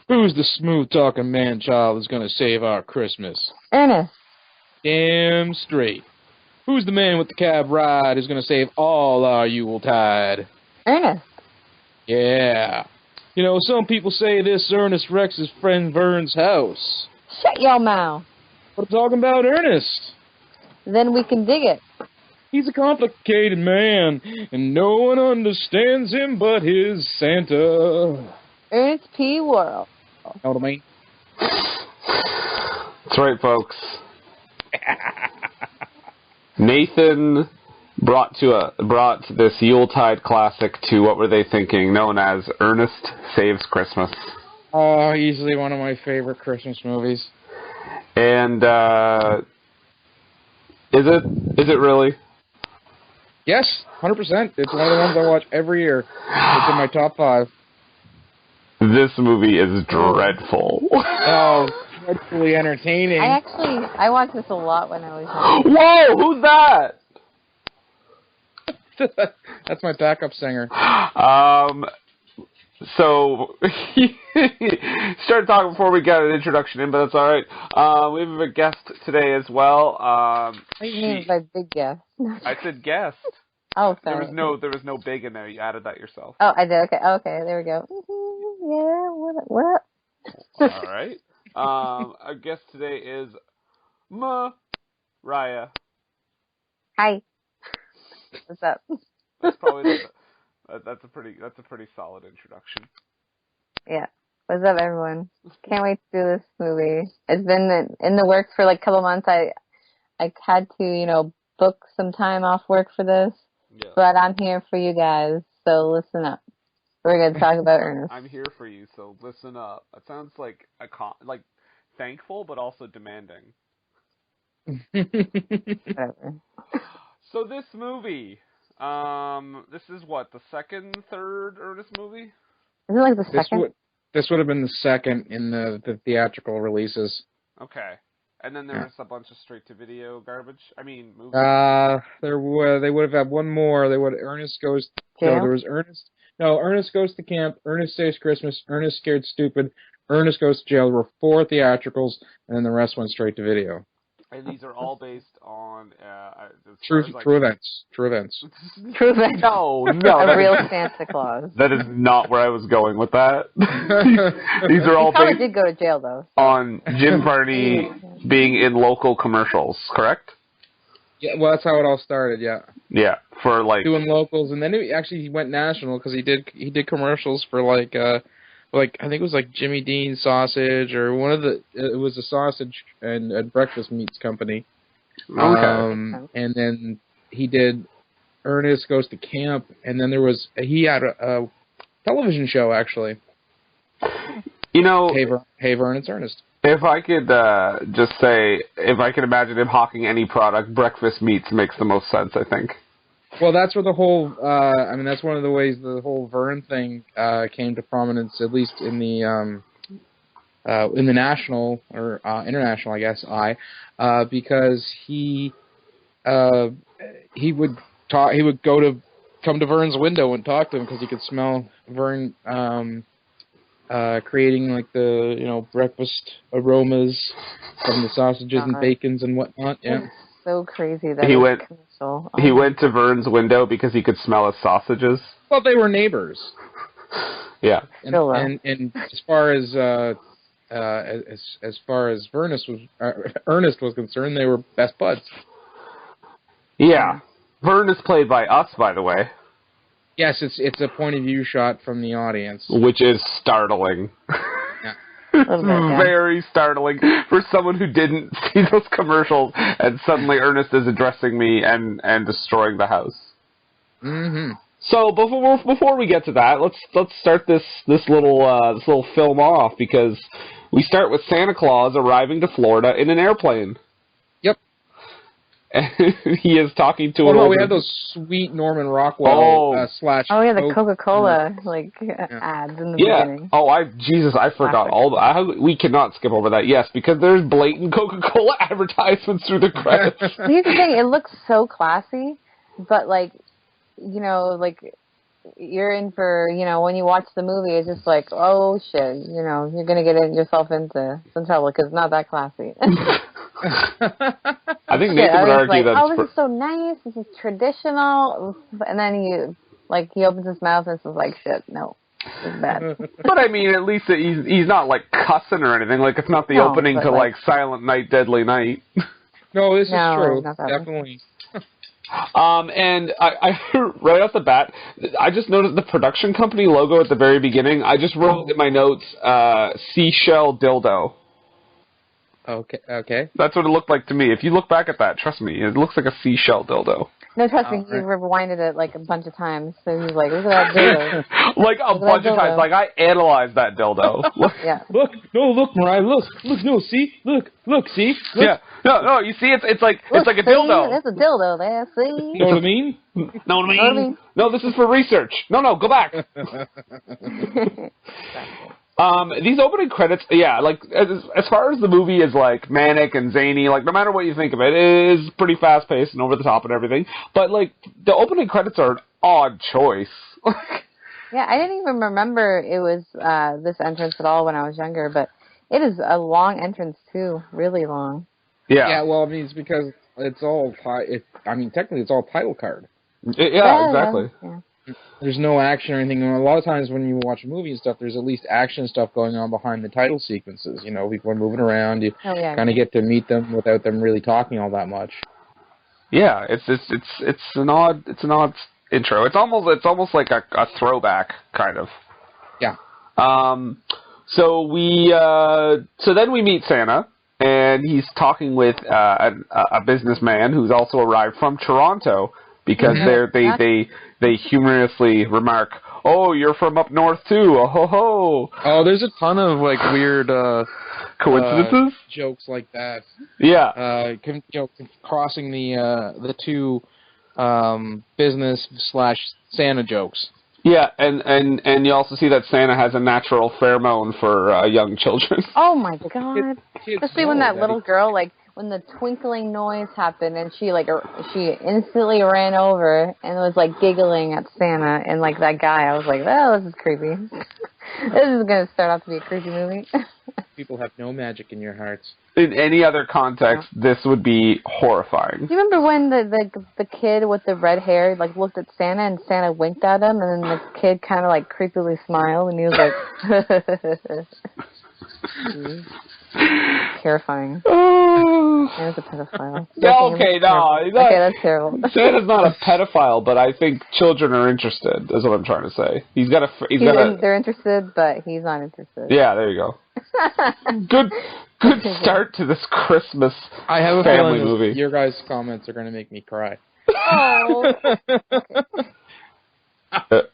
Who's the smooth-talking man-child who's gonna save our Christmas? Ernest. Damn straight. Who's the man with the cab ride who's gonna save all our Yuletide? Ernest. Yeah. You know, some people say this Ernest wrecks his friend Verne's house. Shut your mouth. But I'm talking about Ernest. Then we can dig it. He's a complicated man, and no one understands him but his Santa. Ernest P. Worrell. Know what I mean? That's right, folks. Nathan brought this Yuletide classic to what were they thinking, known as Ernest Saves Christmas. Oh, easily one of my favorite Christmas movies. And is it really? Yes, 100%. It's one of the ones I watch every year. It's in my top 5. This movie is dreadful. Oh, dreadfully entertaining. I watched this a lot when I was young. Whoa, who's that? That's my backup singer. So, started talking before we got an introduction in, but that's all right. We have a guest today as well. What do you mean by big guest? I said guest. Oh, sorry. There was no big in there. You added that yourself. Oh, I did. Okay, there we go. Yeah, what up? All right. Our guest today is Mariah. Hi. What's up? That's probably that's a pretty solid introduction. Yeah. What's up, everyone? Can't wait to do this movie. It's been in the works for like a couple months. I had to, book some time off work for this, Yeah. but I'm here for you guys, so listen up. We're going to talk about Ernest. I'm here for you, so listen up. It sounds like thankful, but also demanding. Whatever. So this movie, this is what, the third Ernest movie? Isn't it like the second? This would have been the second in the theatrical releases. Okay. And then there was a bunch of straight-to-video garbage? I mean, movies? They would have had one more. Ernest Goes... Jail? No, there was Ernest... No, Ernest Goes to Camp, Ernest Saves Christmas, Ernest Scared Stupid, Ernest Goes to Jail. There were 4 theatricals, and then the rest went straight to video. And these are all based on... True events. True events. No. A real Santa Claus. That is not where I was going with that. These are all He probably based did go to jail, though. on Jim Varney being in local commercials, correct? Yeah, well, that's how it all started, yeah. Yeah, for doing locals, and then he went national because he did commercials for like I think it was like Jimmy Dean sausage or it was a sausage and breakfast meats company. Okay. And then he did Ernest Goes to Camp, and then he had a television show actually. Hey Verne, it's Ernest. If I could just say, if I could imagine him hawking any product, breakfast meats makes the most sense, I think. Well, that's where the whole, that's one of the ways the whole Verne thing came to prominence, at least in the national or international, I guess, because he would come to Verne's window and talk to him because he could smell Verne creating like the breakfast aromas from the sausages and bacons and whatnot. Yeah, so crazy that he went to Verne's window because he could smell his sausages. Well, they were neighbors. Yeah, and as far as Ernest was concerned, they were best buds. Yeah, Verne is played by us, by the way. Yes, it's a point of view shot from the audience, which is startling. Yeah. Very startling for someone who didn't see those commercials, and suddenly Ernest is addressing me and destroying the house. Mm-hmm. So before we get to that, let's start this little film off, because we start with Santa Claus arriving to Florida in an airplane. Yep. He is talking to an we had those sweet Norman Rockwell slash. Oh yeah, the Coca-Cola ads in the beginning. Oh, I forgot we cannot skip over that. Yes, because there's blatant Coca-Cola advertisements through the credits. Here's the thing: it looks so classy, but you're in for, when you watch the movie, it's just like, oh shit, you're gonna get yourself into some trouble because it's not that classy. I think Nathan would argue that. Oh, this is so nice. This is traditional, and then he opens his mouth and says like, shit, no. It's bad. But I mean, at least he's not like cussing or anything. Like it's not the opening to like Silent Night, Deadly Night. No, this is true. Definitely. And I right off the bat, I just noticed the production company logo at the very beginning. I just wrote in my notes, seashell dildo. Okay. That's what it looked like to me. If you look back at that, trust me, it looks like a seashell dildo. No, trust me, he rewinded it like a bunch of times. So he's like, look at that dildo. Like a bunch of times. Like I analyzed that dildo. Yeah. Look, Mariah, look, no, see, look, see. Look. Yeah, no, you see, it's like a dildo. There's a dildo there. See. Know what I mean? Know what I mean? No, this is for research. No, go back. These opening credits, yeah, like as far as the movie is like manic and zany, like no matter what you think of it, it is pretty fast paced and over the top and everything. But like the opening credits are an odd choice. Yeah, I didn't even remember it was this entrance at all when I was younger, but it is a long entrance too, really long. Yeah. Yeah, well, I mean, it's because it's all technically it's all title card. Yeah, exactly. Yeah. There's no action or anything. A lot of times when you watch a movie and stuff, there's at least action stuff going on behind the title sequences. People are moving around. You kind of get to meet them without them really talking all that much. Yeah, it's an odd intro. It's almost like a throwback kind of. Yeah. So then we meet Santa, and he's talking with a businessman who's also arrived from Toronto. Because they humorously remark, "Oh, you're from up north too, oh ho ho!" Oh, there's a ton of like weird coincidences, jokes like that. Yeah, crossing the two business / Santa jokes. Yeah, and you also see that Santa has a natural pheromone for young children. Oh my god! Especially when that Daddy. little girl when the twinkling noise happened and she instantly ran over and was like giggling at Santa and like that guy. I was like, oh, this is creepy. This is going to start off to be a creepy movie. People have no magic in your hearts. In any other context, this would be horrifying. Do you remember when the kid with the red hair looked at Santa and Santa winked at him and then the kid kind of creepily smiled and he was like... Terrifying. There's a pedophile. Yeah, okay, no. Okay, that's terrible. Santa's not a pedophile, but I think children are interested, is what I'm trying to say. They're interested, but he's not interested. Yeah, there you go. Good start to this Christmas I have a family feeling movie. Your guys' comments are going to make me cry. Oh.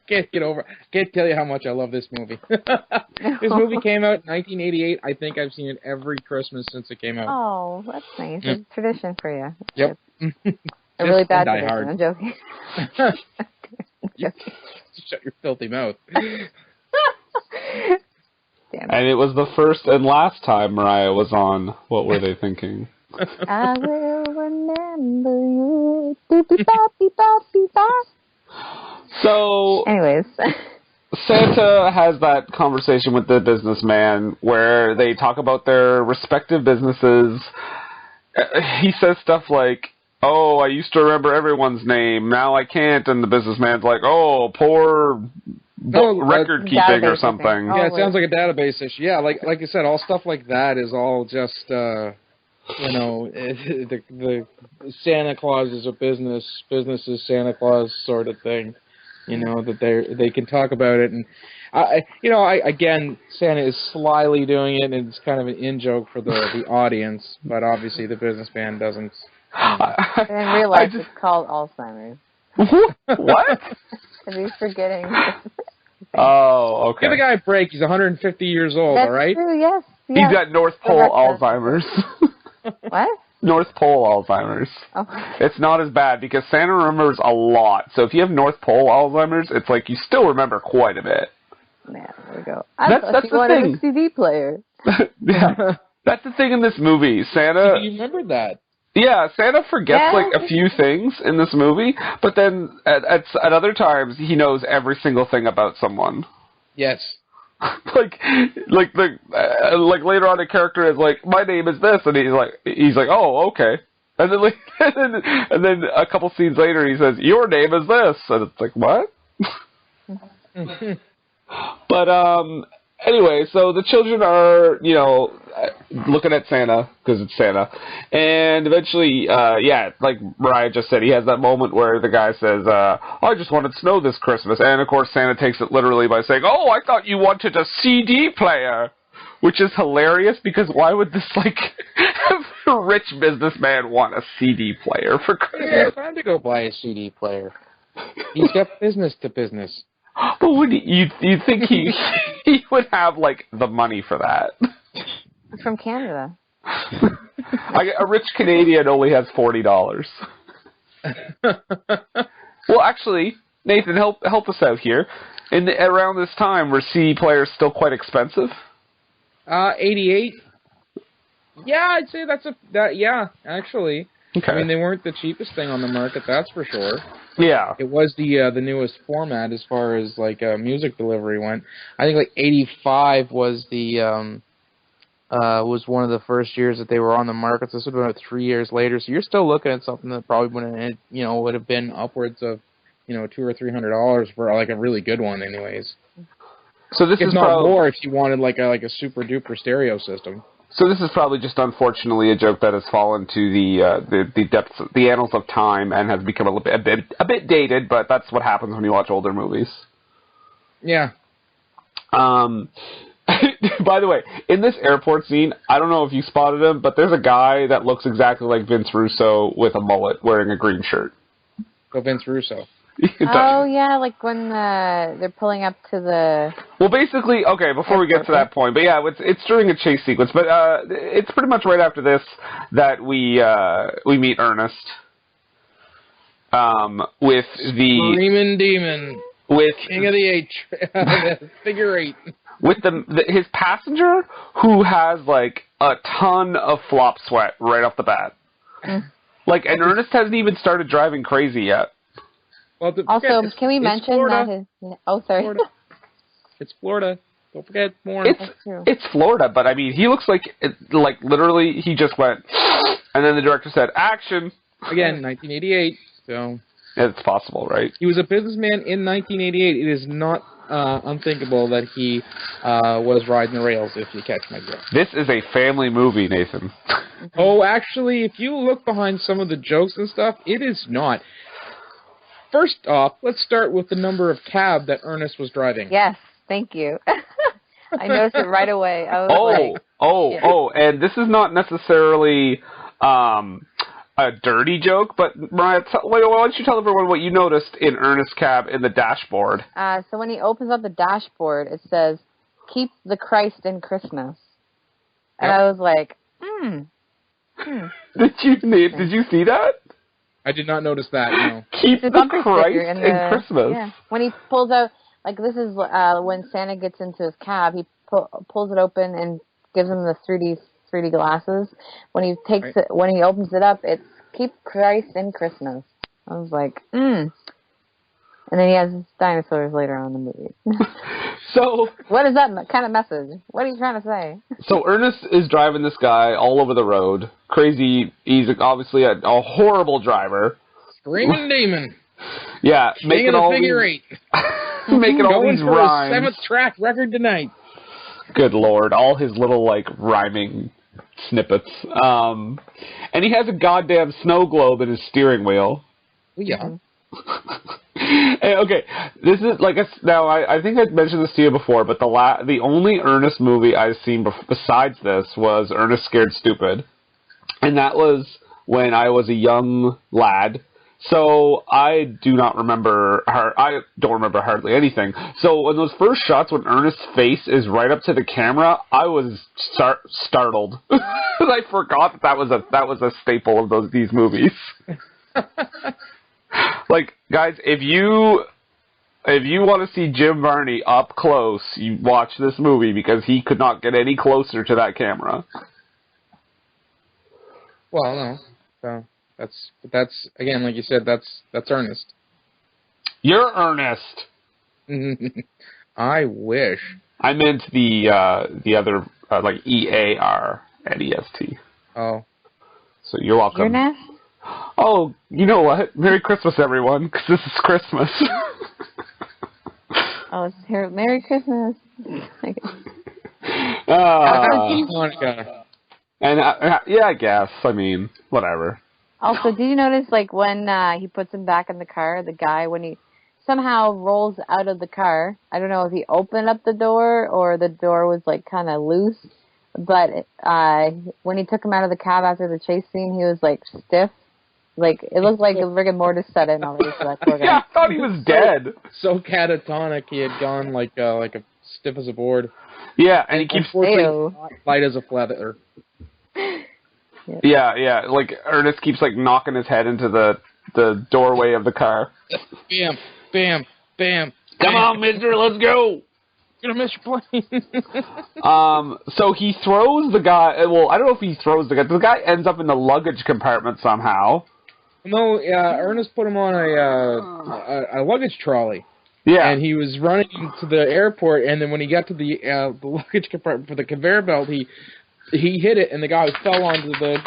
Can't tell you how much I love this movie. This movie came out in 1988. I think I've seen it every Christmas since it came out. Oh, that's nice. It's a tradition for you. Yep. A really bad Die tradition. Hard. I'm joking. Shut your filthy mouth. Damn it. And it was the first and last time Mariah was on What Were They Thinking? I will remember you. Boop-a-bop-beep-bop-beep-bop. So, anyways, Santa has that conversation with the businessman where they talk about their respective businesses. He says stuff like, "Oh, I used to remember everyone's name. Now I can't." And the businessman's like, "Oh, poor record keeping or something." Yeah, it sounds like a database issue. Yeah, like you said, all stuff like that is all just, the Santa Claus is a business is Santa Claus sort of thing. That they can talk about it, and again, Santa is slyly doing it, and it's kind of an in-joke for the audience, but obviously the businessman doesn't. I didn't realize it's called Alzheimer's. What? Because he's forgetting. Oh, okay. Give the guy a break. He's 150 years old, That's all right? true, yes. He's got North Pole Alzheimer's. What? North Pole Alzheimer's. Oh. It's not as bad because Santa remembers a lot. So if you have North Pole Alzheimer's, it's like you still remember quite a bit. Yeah, there we go. That's you the wanted thing. a CD player. Yeah. That's the thing in this movie. Santa... You remember that? Yeah, Santa forgets like a few things in this movie, but then at other times he knows every single thing about someone. Yes. like later on, a character is like, "My name is this," and he's like, "Oh, okay." And then like, and then a couple scenes later, he says, "Your name is this," and it's like, what? But anyway, so the children are, looking at Santa, because it's Santa. And eventually, like Mariah just said, he has that moment where the guy says, I just wanted snow this Christmas. And, of course, Santa takes it literally by saying, oh, I thought you wanted a CD player. Which is hilarious, because why would this, rich businessman want a CD player for Christmas? He has time to go buy a CD player. He's got business to business. But would you think he would have the money for that? From Canada. A rich Canadian only has $40. Well, actually, Nathan, help us out here. Around this time, were CD players still quite expensive? 88. Yeah, I'd say yeah, actually. Okay. I mean, they weren't the cheapest thing on the market, that's for sure. Yeah. It was the newest format as far as music delivery went. I think 85 was was one of the first years that they were on the market. So this would have been about 3 years later. So you're still looking at something that probably would have been upwards of $200 or $300 for a really good one, anyways. So this is not more if you wanted a super duper stereo system. So this is probably just unfortunately a joke that has fallen to the depths, the annals of time, and has become a bit dated. But that's what happens when you watch older movies. Yeah. By the way, in this airport scene, I don't know if you spotted him, but there's a guy that looks exactly like Vince Russo with a mullet, wearing a green shirt. So Vince Russo. Oh, yeah, when they're pulling up to the... Well, basically, okay, before we get to that point, but yeah, it's during a chase sequence, but it's pretty much right after this that we meet Ernest with the... Screaming Demon. With King of the figure eight. With his passenger, who has, a ton of flop sweat right off the bat. And Ernest hasn't even started driving crazy yet. Well, also, can we mention Florida. that his... Oh, sorry. Florida. It's Florida. Don't forget more. It's Florida, but I mean, he looks literally he just went, and then the director said, action. Again, 1988, so... It's possible, right? He was a businessman in 1988. It is not unthinkable that he was riding the rails, if you catch my drift. This is a family movie, Nathan. Oh, actually, if you look behind some of the jokes and stuff, it is not. First off, let's start with the number of cab that Ernest was driving. Yes, thank you. I noticed it right away. I was and this is not necessarily a dirty joke, but Mariah, why don't you tell everyone what you noticed in Ernest's cab in the dashboard? So when he opens up the dashboard, it says, keep the Christ in Christmas. And I was like, Did you see that? I did not notice that, no. Keep the Christ in Christmas. Yeah. When he pulls out, this is when Santa gets into his cab, he pulls it open and gives him the 3D glasses. When he takes it, when he opens it up, it's keep Christ in Christmas. I was like, And then he has dinosaurs later on in the movie. So what is that kind of message? What are you trying to say? So Ernest is driving this guy all over the road. Crazy. He's obviously a horrible driver. Screaming Demon. Yeah, making all figure eight. Making all these rhymes. Going for his 7th track record tonight. Good Lord, all his little rhyming snippets. And he has a goddamn snow globe in his steering wheel. Yeah. Okay, this is now. I think I mentioned this to you before, but the only Ernest movie I've seen besides this was Ernest Scared Stupid, and that was when I was a young lad. So I do not remember. I don't remember hardly anything. So when those first shots, when Ernest's face is right up to the camera, I was startled. I forgot that was a staple of these movies. Guys, if you want to see Jim Varney up close, you watch this movie because he could not get any closer to that camera. Well, no. So that's again, like you said, that's Ernest. You're Ernest. I wish. I meant the other like EARNEST. Oh. So you're welcome. Ernest? Oh, you know what? Merry Christmas, everyone, because this is Christmas. Oh, it's here. Merry Christmas. And yeah, I guess. I mean, whatever. Also, did you notice, like, when he puts him back in the car, the guy, when he somehow rolls out of the car, I don't know if he opened up the door or the door was, like, kind of loose, but when he took him out of the cab after the chase scene, he was, like, stiff. Like, it looked like rigor mortis set in already for that poor guy. Yeah, I thought he was dead. So catatonic, he had gone like a stiff as a board. Yeah, and he keeps light as a feather. Yeah, like Ernest keeps like knocking his head into the doorway of the car. Bam, bam, bam. Come on, mister, let's go. You're gonna miss your plane. So he throws the guy. Well, I don't know if he throws the guy. The guy ends up in the luggage compartment somehow. No, Ernest put him on a luggage trolley. Yeah. And he was running to the airport, and then when he got to the luggage compartment for the conveyor belt, he hit it, and the guy fell onto the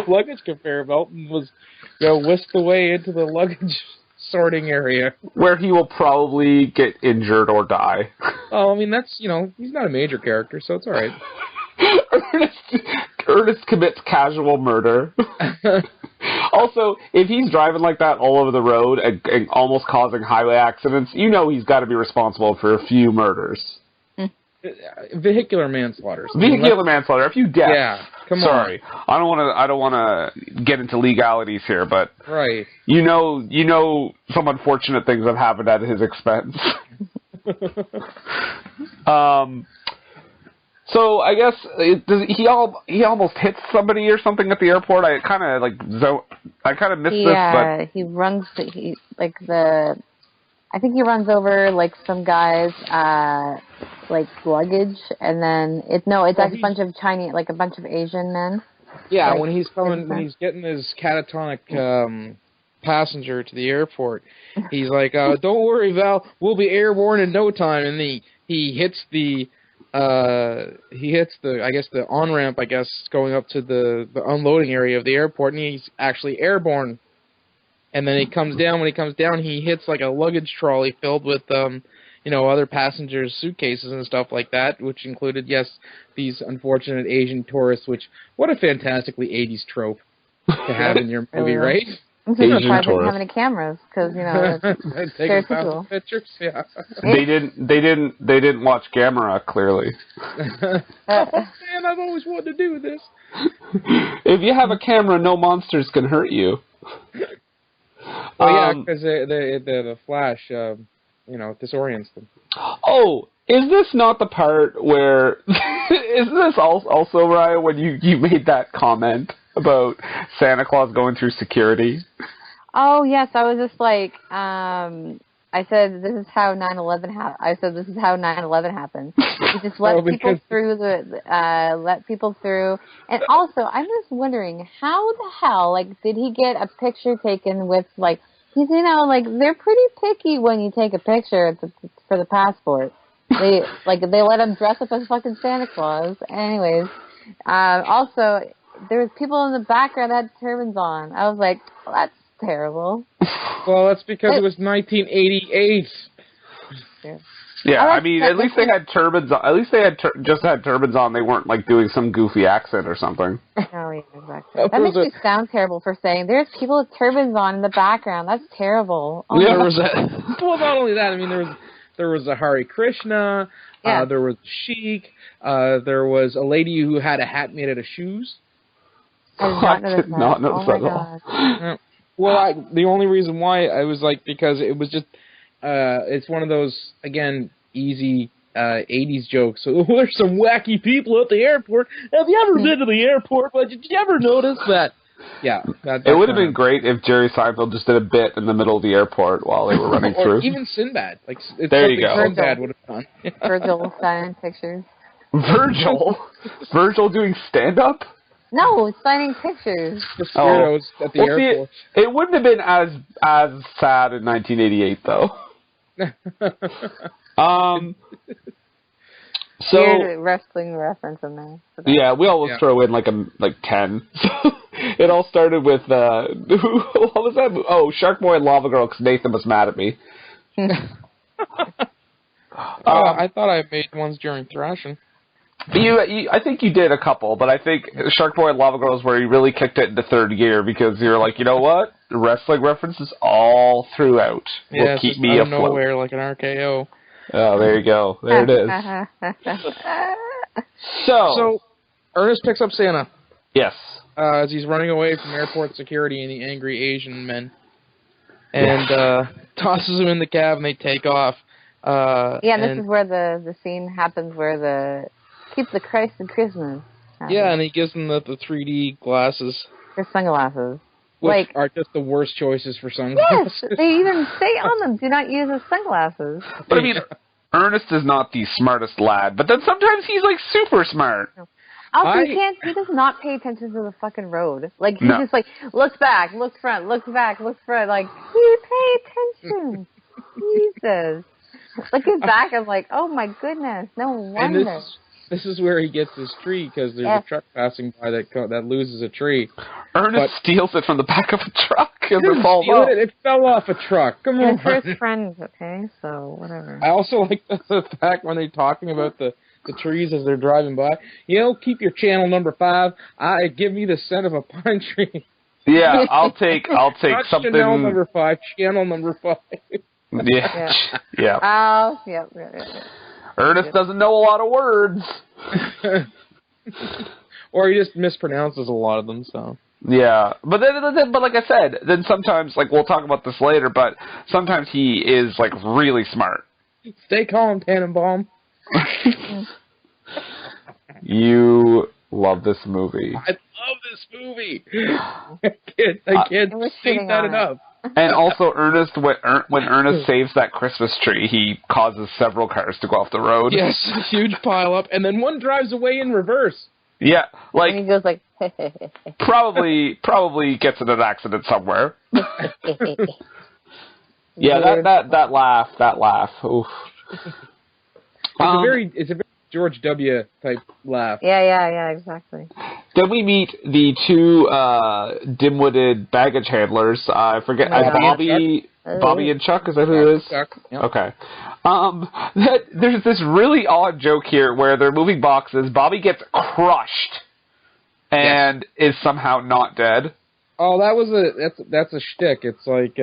luggage conveyor belt and was whisked away into the luggage sorting area. Where he will probably get injured or die. Oh, I mean, that's, he's not a major character, so it's all right. Ernest commits casual murder. Also, if he's driving like that all over the road and almost causing highway accidents, he's got to be responsible for a few murders. Vehicular manslaughter. Vehicular manslaughter. A few deaths. Yeah, come on. Sorry, I don't want to get into legalities here, but right. Some unfortunate things have happened at his expense. So I guess he almost hits somebody or something at the airport. I kind of missed this. Yeah, he runs. I think he runs over like some guys like luggage, and then it's actually a bunch of Chinese, like a bunch of Asian men. Yeah, when he's getting his catatonic passenger to the airport, he's like, "Don't worry, Val, we'll be airborne in no time." And he hits the on-ramp, going up to the unloading area of the airport, and he's actually airborne. And then he comes down. When he comes down, he hits like a luggage trolley filled with, other passengers' suitcases and stuff like that, which included, these unfortunate Asian tourists, what a fantastically 80s trope to have in your movie, right? I'm just surprised they didn't have any cameras, because, take very cool. Pictures, yeah. They didn't watch Gamera, clearly. Oh, man, I've always wanted to do this. If you have a camera, no monsters can hurt you. Well, yeah, because the flash, disorients them. Oh, is this not the part where... is this also, Mariah, when you made that comment about Santa Claus going through security? Oh, yes, I was just like... I said, this is how 9/11 happened. I said, this is how 9/11 happened. You just let people through let people through. And also, I'm just wondering, how the hell, did he get a picture taken with, because, they're pretty picky when you take a picture for the passport. They let him dress up as fucking Santa Claus. Anyways, also, there was people in the background that had turbans on. I was like, well, that's terrible. Well, that's because it was 1988. Yeah, I mean, at least they had turbans on. At least they had just had turbans on. They weren't, doing some goofy accent or something. Oh, yeah, exactly. That makes me sound terrible for saying, there's people with turbans on in the background. That's terrible. Oh, yeah, well, not only that, I mean, there was a Hare Krishna, there was Sheik, there was a lady who had a hat made out of shoes. I did not notice that at all. Well, the only reason why I was because it was just, it's one of those, again, easy 80s jokes. So there's some wacky people at the airport. Have you ever been to the airport? But did you ever notice that? Yeah. It would have been great if Jerry Seinfeld just did a bit in the middle of the airport while they were running through. Or even Sinbad. It's there you go. Sinbad would have done. Virgil signing pictures. Virgil doing stand-up? No, signing pictures. The Spiritos at the airport. See, it wouldn't have been as sad in 1988, though. So weird wrestling reference in there. Yeah, we always throw in like 10. So it all started with what was that? Oh, Shark Boy and Lava Girl, because Nathan was mad at me. I thought I made ones during thrashing. I think you did a couple, but I think Shark Boy and Lava Girl is where you really kicked it into third gear, because you're like, you know what? Wrestling references all throughout will keep me afloat. Nowhere like an RKO. Oh, there you go. There it is. So Ernest picks up Santa. Yes. As he's running away from airport security and the angry Asian men. And tosses him in the cab and they take off. This is where the scene happens where the Keep the Christ of Christmas happens. Yeah, and he gives them the 3D glasses. Their sunglasses. Which are just the worst choices for sunglasses. Yes, they even say on them, do not use the sunglasses. But I mean, Ernest is not the smartest lad, but then sometimes he's like super smart. Also, he does not pay attention to the fucking road. Like, he just like, looks back, looks front, looks back, looks front, like, you pay attention. Jesus. Looking back, I'm like, oh my goodness, no wonder. This is where he gets his tree, because there's a truck passing by that loses a tree. Ernest steals it from the back of a truck and it falls off. It fell off a truck. Come on. It's for his friends, okay? So, whatever. I also like the fact when they're talking about the trees as they're driving by. You know, keep your channel number 5. Give me the scent of a pine tree. Yeah, I'll take something. Channel number 5, channel number 5. Yeah. Oh, yep. Ernest doesn't know a lot of words. Or he just mispronounces a lot of them, so. Yeah. But like I said, then sometimes, like, we'll talk about this later, but sometimes he is, like, really smart. Stay calm, Tannenbaum. You love this movie. I love this movie. I can't say that enough. And also, Ernest, when Ernest saves that Christmas tree, he causes several cars to go off the road. Yes, a huge pile up, and then one drives away in reverse. Yeah, like and he goes like probably gets in an accident somewhere. Yeah, that laugh. Oof. It's a very George W. type laugh. Yeah, exactly. Then we meet the two dim-witted baggage handlers. I forget, Bobby and Chuck. Is that who it is? Chuck. Yep. Okay. There's this really odd joke here where they're moving boxes. Bobby gets crushed and is somehow not dead. Oh, that's a shtick. It's like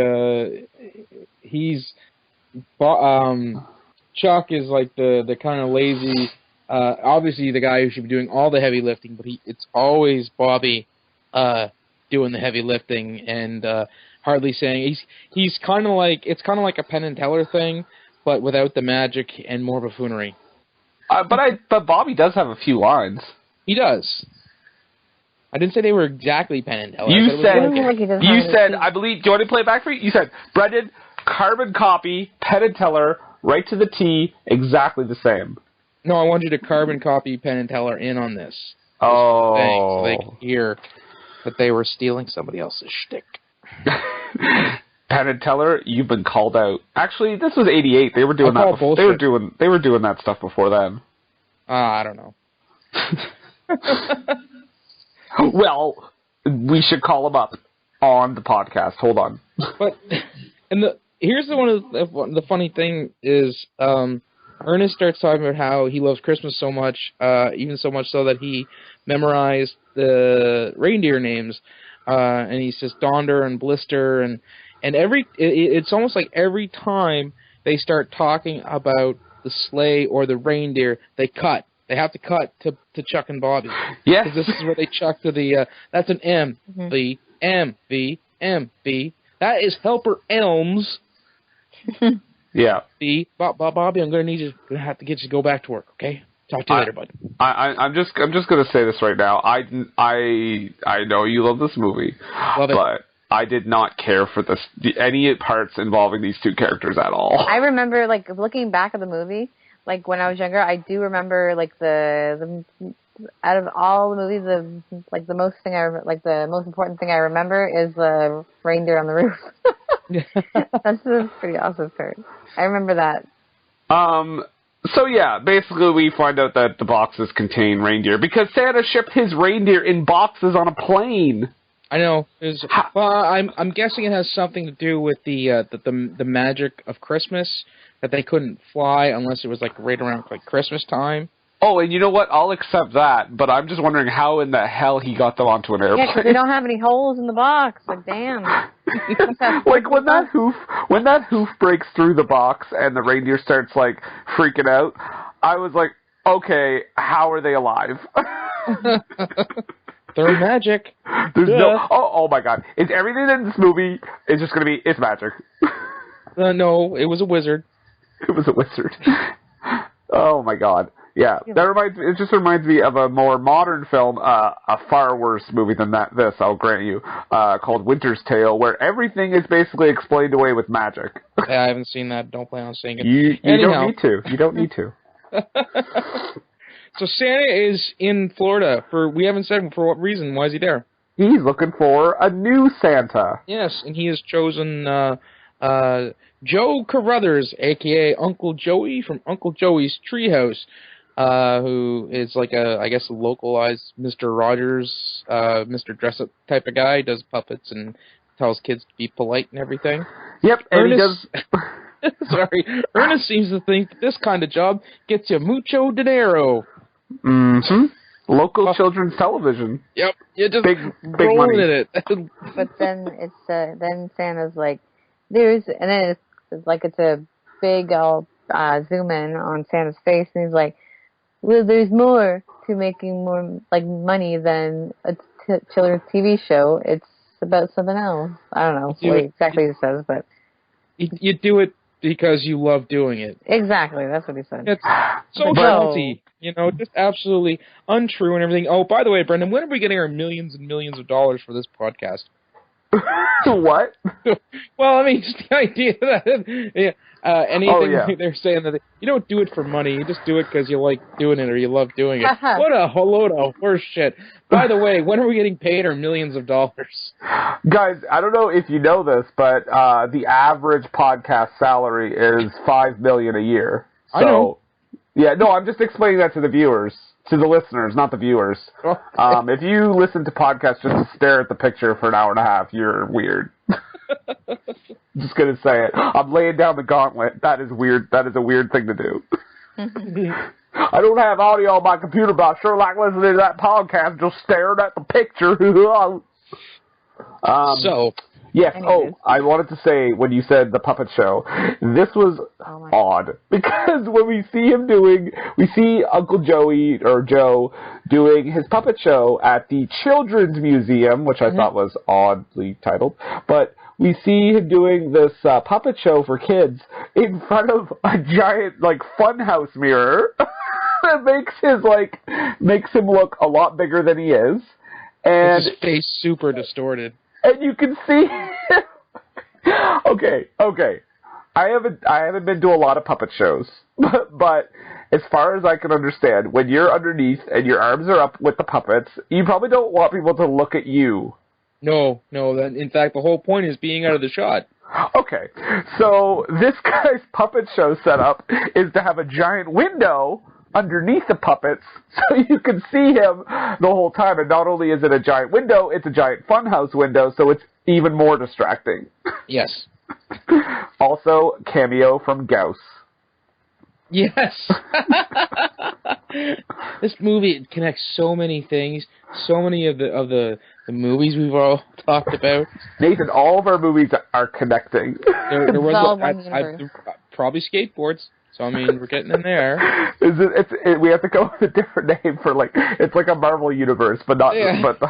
Chuck is like the kind of lazy. Obviously, the guy who should be doing all the heavy lifting, but it's always Bobby doing the heavy lifting and hardly saying. He's kind of like a Penn and Teller thing, but without the magic and more buffoonery. But Bobby does have a few lines. He does. I didn't say they were exactly Penn and Teller. You said, I believe. Do you want to play it back for you? You said, Brendan, carbon copy, Penn and Teller, right to the T, exactly the same. No, I want you to carbon copy Penn and Teller in on this. Oh. So they can hear that they were stealing somebody else's shtick. Penn and Teller, you've been called out. Actually, this was '88. They were doing that. They were doing that stuff before then. I don't know. Well, we should call them up on the podcast. Hold on. But here's the funny thing is Ernest starts talking about how he loves Christmas so much, even so much so that he memorized the reindeer names, and he says Donder and Blister, and it's almost like every time they start talking about the sleigh or the reindeer, they cut. They have to cut to Chuck and Bobby. Yes. Because this is where they chuck to the, that's an M, V, M, V, M, V. That is Helper Elms. Yeah. V, Bobby, I'm gonna have to get you to go back to work, okay? Talk to you later, bud. I'm just gonna say this right now. I know you love this movie. Love it. But I did not care for any parts involving these two characters at all. I remember, like, looking back at the movie, like when I was younger, I do remember like the out of all the movies, the most important thing I remember is the reindeer on the roof. That's a pretty awesome part. I remember that. So yeah, basically we find out that the boxes contain reindeer because Santa shipped his reindeer in boxes on a plane. I know. Well, I'm guessing it has something to do with the magic of Christmas, that they couldn't fly unless it was like right around like Christmas time. Oh, and you know what? I'll accept that, but I'm just wondering how in the hell he got them onto an airplane. Yeah, because they don't have any holes in the box. Like, damn. Like when that hoof breaks through the box and the reindeer starts like freaking out, I was like, okay, how are they alive? They're magic. There's oh my god! It's everything in this movie is just gonna be it's magic. No, it was a wizard. It was a wizard. Oh my god! Yeah, it just reminds me of a more modern film, a far worse movie than this, I'll grant you, called Winter's Tale, where everything is basically explained away with magic. Yeah, I haven't seen that. Don't plan on seeing it. You don't need to. You don't need to. So Santa is in Florida we haven't said for what reason. Why is he there? He's looking for a new Santa. Yes, and he has chosen Joe Carruthers, a.k.a. Uncle Joey from Uncle Joey's Treehouse, who is like I guess a localized Mr. Rogers, Mr. Dress-Up type of guy, does puppets and tells kids to be polite and everything. Yep, and Ernest, Ernest seems to think that this kind of job gets you mucho dinero. Mm-hmm. Local children's television. Yep, you just big money in it. But then then Santa's like, and then it's a big zoom in on Santa's face, and he's like, well, there's more to making more like money than a children's TV show. It's about something else. I don't know what exactly he says, but you do it because you love doing it. Exactly, that's what he said. It's so guilty, just absolutely untrue and everything. Oh, by the way, Brendan, when are we getting our millions and millions of dollars for this podcast? What? Well, I mean, just the idea that anything they're saying that you don't do it for money, you just do it because you like doing it or you love doing it. What a load of horse shit. By the way, when are we getting paid our millions of dollars? Guys, I don't know if you know this, but the average podcast salary is $5 million a year. So, I know. Yeah, no, I'm just explaining that to the viewers. To the listeners, not the viewers. If you listen to podcasts just to stare at the picture for an hour and a half, you're weird. Just gonna say it. I'm laying down the gauntlet. That is weird. That is a weird thing to do. I don't have audio on my computer, but I sure like listening to that podcast just staring at the picture. Yes. I wanted to say, when you said the puppet show, this was odd. Because when we see Uncle Joey, or Joe, doing his puppet show at the Children's Museum, which I thought was oddly titled, but we see him doing this puppet show for kids in front of a giant, funhouse mirror. That makes him look a lot bigger than he is. And his face super distorted. And you can see. Okay. I haven't been to a lot of puppet shows, but as far as I can understand, when you're underneath and your arms are up with the puppets, you probably don't want people to look at you. No. In fact, the whole point is being out of the shot. Okay, so this guy's puppet show setup is to have a giant window underneath the puppets, so you can see him the whole time. And not only is it a giant window, it's a giant funhouse window, so it's even more distracting. Yes. Also, cameo from Gauss. Yes. This movie connects so many things, so many of the movies we've all talked about. Nathan, all of our movies are connecting. There was probably skateboards. So, I mean, we're getting in there. We have to go with a different name for, it's like a Marvel universe, but not... Yeah. But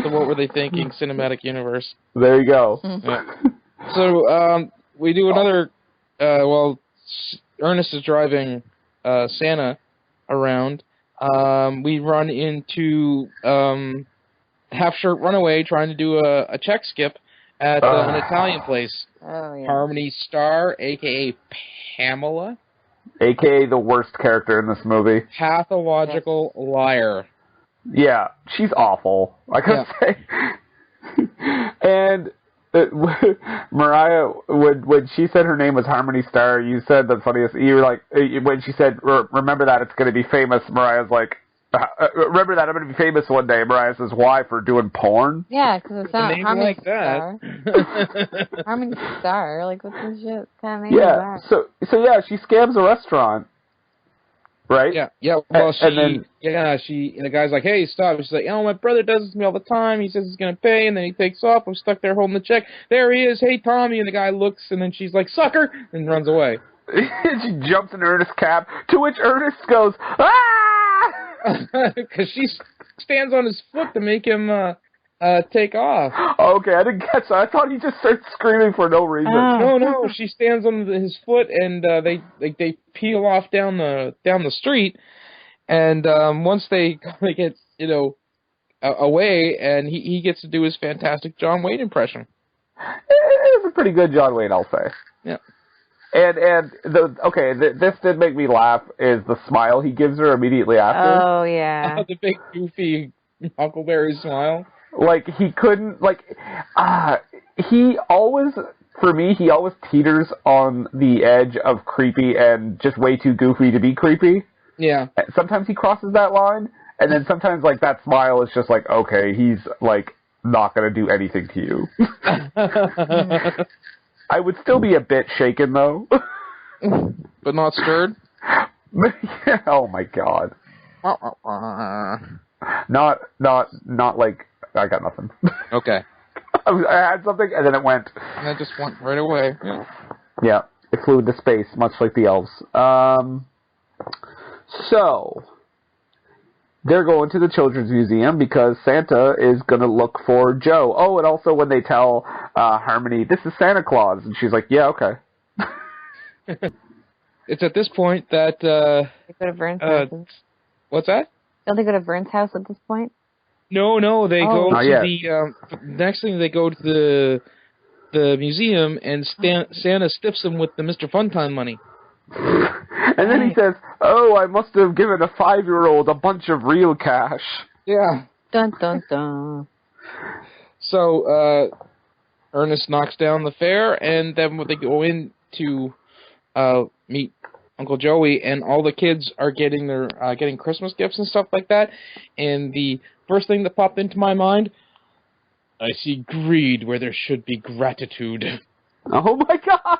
So what were they thinking? Cinematic universe. There you go. Yeah. So, we do another... Ernest is driving Santa around. We run into Half-Shirt Runaway trying to do a check skip at an Italian place. Oh, yeah. Harmony Star, a.k.a. Pamela. a.k.a. the worst character in this movie. Pathological liar. Yeah, she's awful. I gotta say. And Mariah, when she said her name was Harmony Star, you said the funniest. You were like, when she said, "Remember that it's going to be famous." Mariah's like, "Remember that I'm going to be famous one day." Mariah says, "Why? For doing porn?" Yeah, because it's not Harmony like Star. that. Harmony Star, like what's this shit? Kind of name Yeah. is that? So yeah, she scams a restaurant, right? Yeah. Well, and the guy's like, "Hey, stop!" She's like, "Oh, my brother does this to me all the time. He says he's gonna pay, and then he takes off. I'm stuck there holding the check. There he is. Hey, Tommy!" And the guy looks, and then she's like, "Sucker!" and runs away. She jumps in Ernest's cab, to which Ernest goes, "Ah!" Because she stands on his foot to make him take off. Okay, I didn't catch that. I thought he just started screaming for no reason. No, she stands on his foot, and they peel off down the street, and once they get away, and he gets to do his fantastic John Wayne impression. It was a pretty good John Wayne, I'll say. Yeah. And this did make me laugh. Is the smile he gives her immediately after? Oh yeah. The big goofy Huckleberry smile. Like he couldn't he always teeters on the edge of creepy and just way too goofy to be creepy. Yeah. Sometimes he crosses that line, and then sometimes like that smile is just like, okay, he's like not gonna do anything to you. I would still be a bit shaken though. But not stirred? Yeah, oh my god. Not like I got nothing. Okay. I had something and then it went. And it just went right away. Yeah, it flew into space, much like the elves. So they're going to the Children's Museum because Santa is going to look for Joe. Oh, and also when they tell Harmony, "This is Santa Claus," and she's like, "Yeah, okay." It's at this point that They go to Verne's house. what's that? Don't they go to Verne's house at this point? No, they go Not to yet. the next thing. They go to the museum, and Santa stiffs them with the Mr. Funtime money. And then he says, "Oh, I must have given a 5-year-old a bunch of real cash." Yeah. Dun dun dun. So Ernest knocks down the fair, and then they go in to meet Uncle Joey, and all the kids are getting their getting Christmas gifts and stuff like that. And the first thing that popped into my mind, I see greed where there should be gratitude. Oh my god,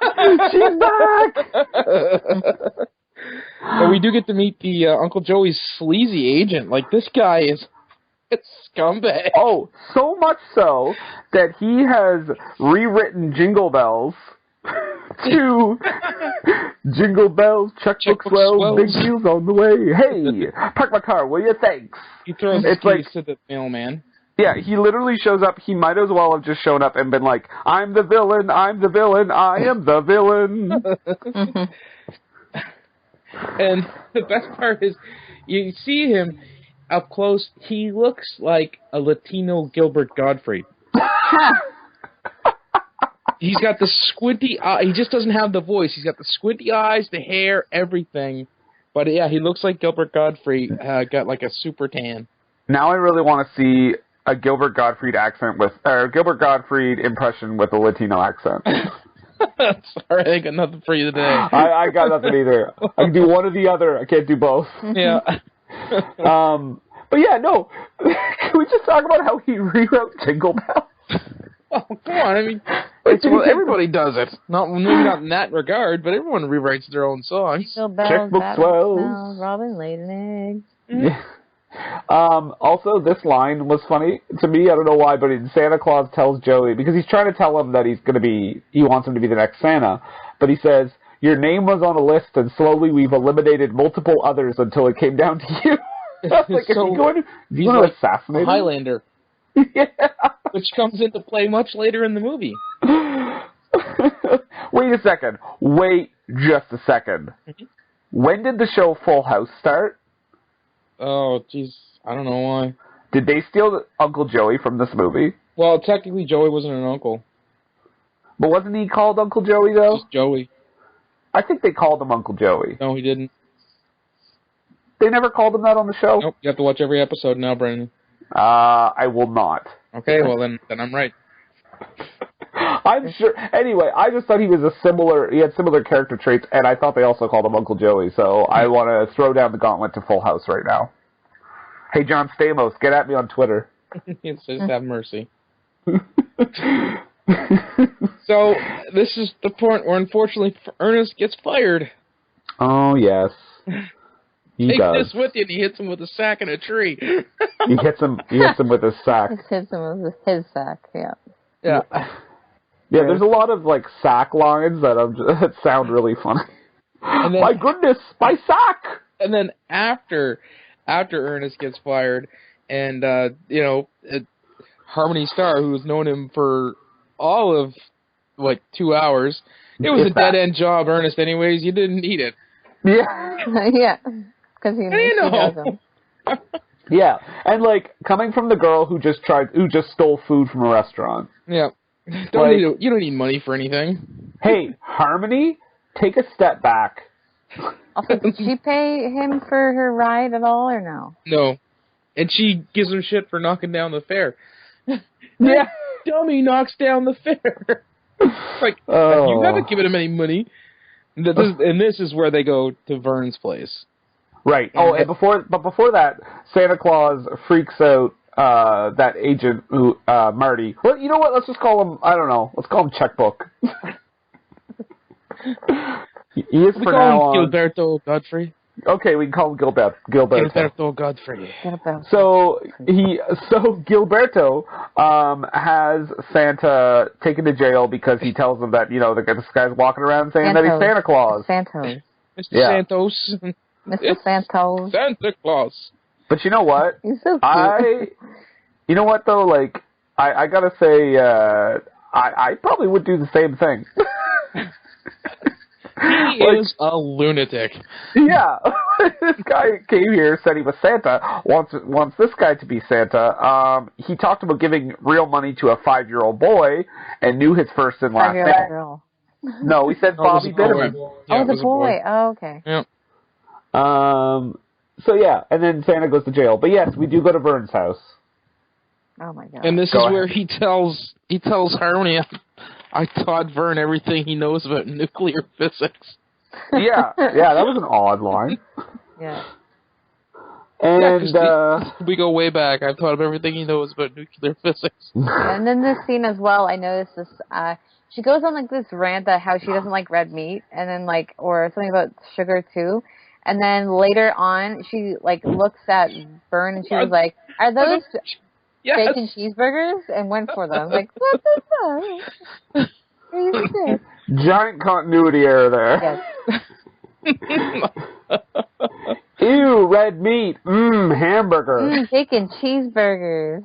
she's back! But we do get to meet the Uncle Joey's sleazy agent. Like, this guy is a scumbag. Oh, so much so that he has rewritten Jingle Bells to Jingle Bells, checkbook swells, big deals on the way. Hey, park my car, will you? Thanks. He throws his keys to the mailman. Yeah, he literally shows up. He might as well have just shown up and been like, "I'm the villain, I'm the villain, I am the villain." And the best part is, you see him up close, he looks like a Latino Gilbert Gottfried. He's got the squinty eye. He just doesn't have the voice. He's got the squinty eyes, the hair, everything. But yeah, he looks like Gilbert Gottfried, got like a super tan. Now I really want to see a Gilbert Gottfried Gilbert Gottfried impression with a Latino accent. Sorry, I got nothing for you today. I got nothing either. I can do one or the other. I can't do both. Yeah. But yeah, no. Can we just talk about how he rewrote Jingle Bells? Oh, come on. I mean, everybody does it. Maybe not in that regard, but everyone rewrites their own songs. Checkbook swells. Robin laid an egg. Yeah. Also, this line was funny to me. I don't know why, but Santa Claus tells Joey, because he's trying to tell him that he wants him to be the next Santa, but he says, "Your name was on a list, and slowly we've eliminated multiple others until it came down to you." Like, so do you want to assassinate him? Highlander. Yeah. Which comes into play much later in the movie. Wait a second. Wait just a second. Mm-hmm. When did the show Full House start? Oh, jeez. I don't know why. Did they steal Uncle Joey from this movie? Well, technically, Joey wasn't an uncle. But wasn't he called Uncle Joey, though? Just Joey. I think they called him Uncle Joey. No, he didn't. They never called him that on the show? Nope, you have to watch every episode now, Brandon. I will not. Okay, well then I'm right. I'm sure. Anyway, I just thought he had similar character traits, and I thought they also called him Uncle Joey, so I want to throw down the gauntlet to Full House right now. Hey, John Stamos, get at me on Twitter. It says have mercy. So, this is the point where, unfortunately, Ernest gets fired. Oh, yes. Take this with you, and he hits him with a sack in a tree. He hits him with a sack. Hits him with his sack, yeah. Yeah. Yeah, there's a lot of, like, sack lines that sound really funny. And then, my goodness, my sack! And then after Ernest gets fired, and, Harmony Star, who's known him for all of, 2 hours, it was a dead-end job, Ernest, anyways. You didn't need it. Yeah. Yeah. Because he does them. Yeah, and, coming from the girl who just stole food from a restaurant. Yeah. You don't need money for anything. Hey, Harmony, take a step back. Also, did she pay him for her ride at all, or no? No. And she gives him shit for knocking down the fare. Yeah. Dummy knocks down the fare. You haven't given him any money. And this is where they go to Verne's place. Right. And before that, Santa Claus freaks out that agent who Marty. Well, you know what? Let's just call him. I don't know. Let's call him Checkbook. He is for now on. Gilberto Godfrey. Okay, we can call him Gilberto. Gilberto Godfrey. So Gilberto has Santa taken to jail because he tells him that this guy's walking around saying that he's Santa Claus. Santos. Mr. Santos. Mr. Santos. Santa Claus. But you know what? He's so cute. You know what though? I gotta say, I probably would do the same thing. He is a lunatic. Yeah. This guy came here, said he was Santa, wants this guy to be Santa. He talked about giving real money to a 5-year-old boy and knew his first and last name. 5-year-old girl. No, he said Bobby Bitterman. Yeah, it was a boy. Oh, okay. Yeah. So yeah, and then Santa goes to jail. But yes, we do go to Verne's house. Oh my god. And this is where he tells Harmony, I taught Verne everything he knows about nuclear physics. Yeah, that was an odd line. Yeah. And we go way back. I've taught him everything he knows about nuclear physics. And then this scene as well, I noticed this. She goes on this rant that how she doesn't like red meat, and then or something about sugar too. And then later on, she looks at Verne and she was like, "Are those bacon cheeseburgers?" And went for them. What the fuck? Are you sick? Giant continuity error there. Yes. Ew, red meat. Hamburger. Bacon cheeseburgers.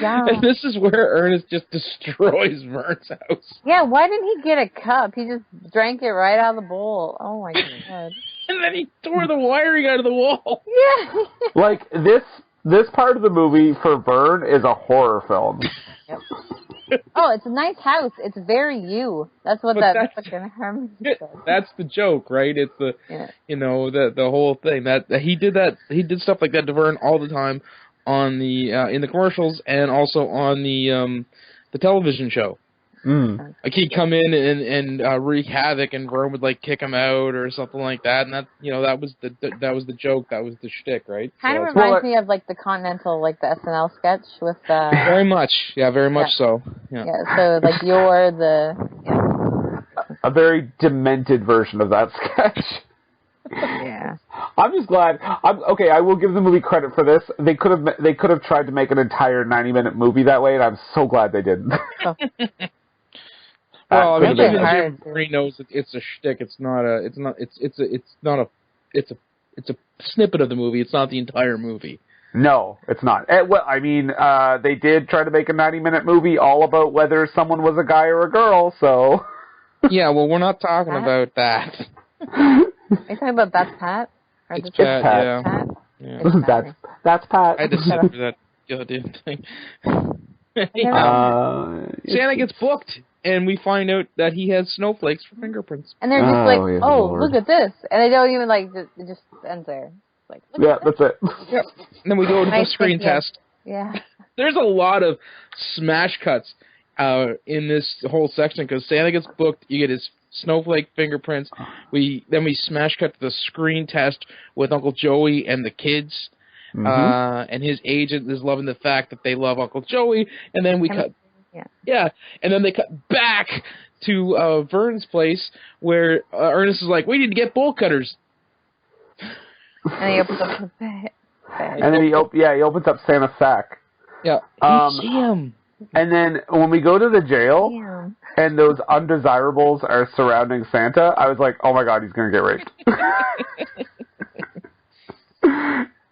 Yeah. And this is where Ernest just destroys Verne's house. Yeah, why didn't he get a cup? He just drank it right out of the bowl. Oh my god. And then he tore the wiring out of the wall. Yeah. This part of the movie for Verne is a horror film. Yep. Oh, it's a nice house. It's very you. That's what that fucking Herman said. That's the joke, right? It's the the whole thing that he did stuff like that to Verne all the time on the in the commercials and also on the television show. He'd come in and wreak havoc, and Verne would kick him out or something like that, and that was the joke, that was the shtick, right? Kind of reminds me of the Continental, the SNL sketch with very much, very much so. Yeah. So you're the a very demented version of that sketch. Yeah. I'm just glad. I will give the movie credit for this. They could have tried to make an entire 90-minute movie that way, and I'm so glad they didn't. Oh. Well, I mean, Jim Varney knows it's a shtick. It's a snippet of the movie. It's not the entire movie. No, it's not. Well, I mean, they did try to make a 90-minute movie all about whether someone was a guy or a girl. So. Yeah, well, we're not talking about that. Are you talking about That's Pat? Or it's Pat. Yeah. Pat? Yeah. That's Pat. I had to sit for that goddamn thing. Santa gets booked. and we find out that he has snowflakes for fingerprints. And they're just like, yeah, oh, Lord. look at this. And they don't even, like, it just ends there. Like, look Yeah, at this. that's it. Yep. And then we go to the Nice screen thinking. test. Yeah. There's a lot of smash cuts in this whole section because Santa gets booked. You get his snowflake fingerprints. Then we smash cut to the screen test with Uncle Joey and the kids. And his agent is loving the fact that they love Uncle Joey. And then we cut. Yeah. And then they cut back to Verne's place where Ernest is like, we need to get bolt cutters. And he opens up the bed. And then he opens up Santa's sack. Yeah. See him. And then when we go to the jail Damn. and those undesirables are surrounding Santa, I was like, oh my god, he's going to get raped.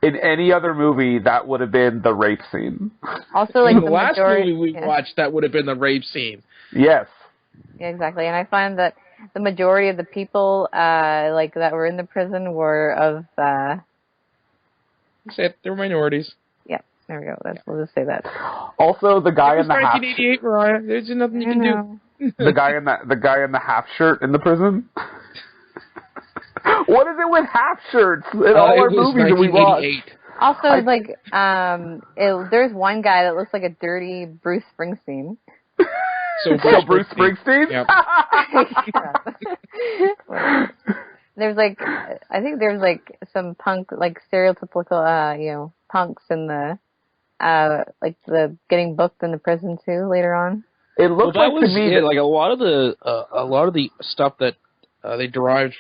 In any other movie, that would have been the rape scene. Also, like, in the the last majority, movie we watched, that would have been the rape scene. Yes. Yeah, exactly. And I find that the majority of the people, like, that were in the prison were of, Said they were minorities. yeah, there we go. We'll just say that. Also, the guy It was in the half 1988, Mariah. There's nothing you can do. the guy in the half shirt in the prison. What is it with half shirts in all our movies that we watch? Also, there's one guy that looks like a dirty Bruce Springsteen. So Bruce Springsteen? Yep. There's like, I think there's like some punk, like stereotypical, punks in the, like the getting booked in the prison too later on. It looked that like was to me it. Like a lot of the stuff that they derived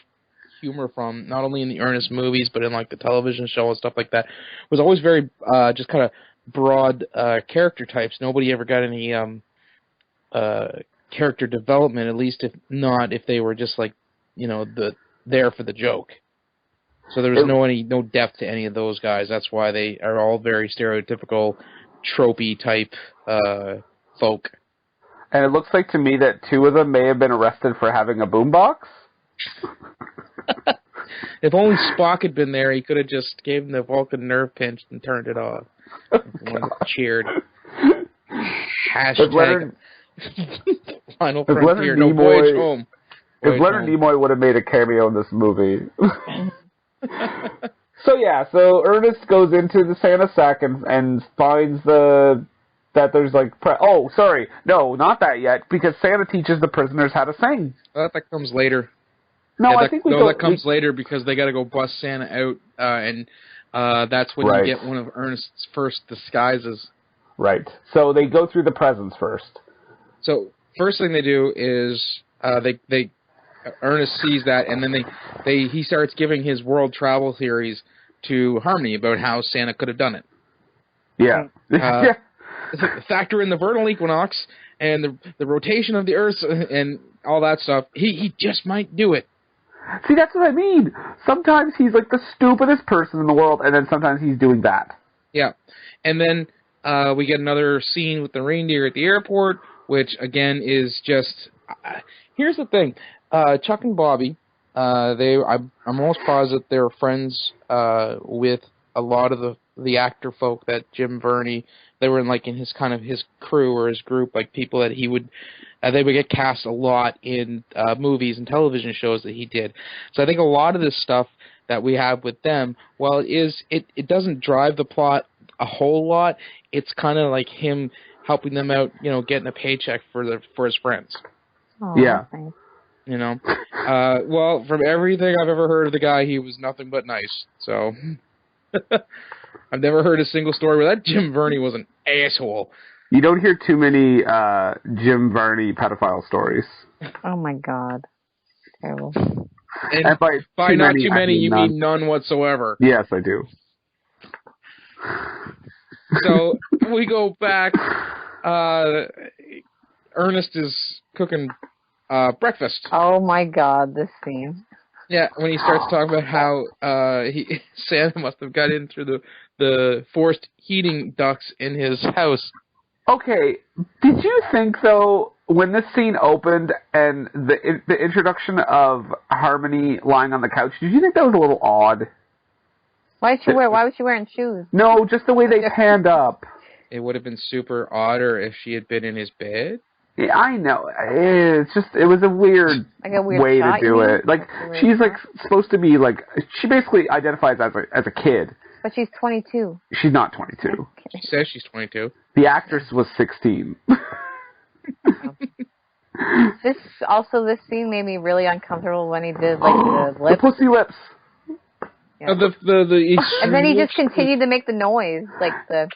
humor from, not only in the Ernest movies but in like the television show and stuff like that, was always very just kind of broad character types. Nobody ever got any character development, at least if they were just like there for the joke. So there was no depth to any of those guys. That's why they are all very stereotypical, tropey type folk. And it looks like to me that two of them may have been arrested for having a boombox. If only Spock had been there, he could have just gave him the Vulcan nerve pinch and turned it off. Everyone cheered. Hashtag Final Frontier. No voyage home. If Leonard Nimoy would have made a cameo in this movie. So Ernest goes into the Santa sack and finds that there's like... no, not that yet, because Santa teaches the prisoners how to sing. That comes later. No, that comes later because they got to go bust Santa out, and that's when you get one of Ernest's first disguises. Right. So they go through the presents first. So first thing they do is Ernest sees that, and then he starts giving his world travel theories to Harmony about how Santa could have done it. Yeah. Factor in the vernal equinox and the rotation of the Earth and all that stuff. He just might do it. See, that's what I mean. Sometimes he's like the stupidest person in the world, and then sometimes he's doing that. Yeah. And then we get another scene with the reindeer at the airport, which, again, is just... here's the thing. Chuck and Bobby, I'm almost positive they're friends with a lot of the actor folk that Jim Varney... They were in his crew or his group, like people that he would... they would get cast a lot in movies and television shows that he did. So I think a lot of this stuff that we have with them, while it doesn't drive the plot a whole lot, it's kind of like him helping them out, getting a paycheck for his friends. Oh, yeah. Nice. Well, from everything I've ever heard of the guy, he was nothing but nice. So I've never heard a single story where that Jim Varney was an asshole. You don't hear too many Jim Varney pedophile stories. Oh my god. Terrible. And by not too many, you mean none whatsoever. Yes, I do. So we go back. Ernest is cooking breakfast. Oh my god, this scene. Yeah, when he starts talking about how Santa must have got in through the forced heating ducts in his house. Okay, did you think, though, when this scene opened and the introduction of Harmony lying on the couch, did you think that was a little odd? Why was she wearing shoes? No, just the way they panned up. It would have been super odder if she had been in his bed. Yeah, I know. It's just, it was a weird, Like a weird way shot, to do it. Like, she's like supposed to be like, she basically identifies as a kid. But she's 22. She's not 22. She says she's 22. The actress was 16. This scene made me really uncomfortable when he did like the lips. The pussy lips. Yeah. And then he just continued to make the noise, like the.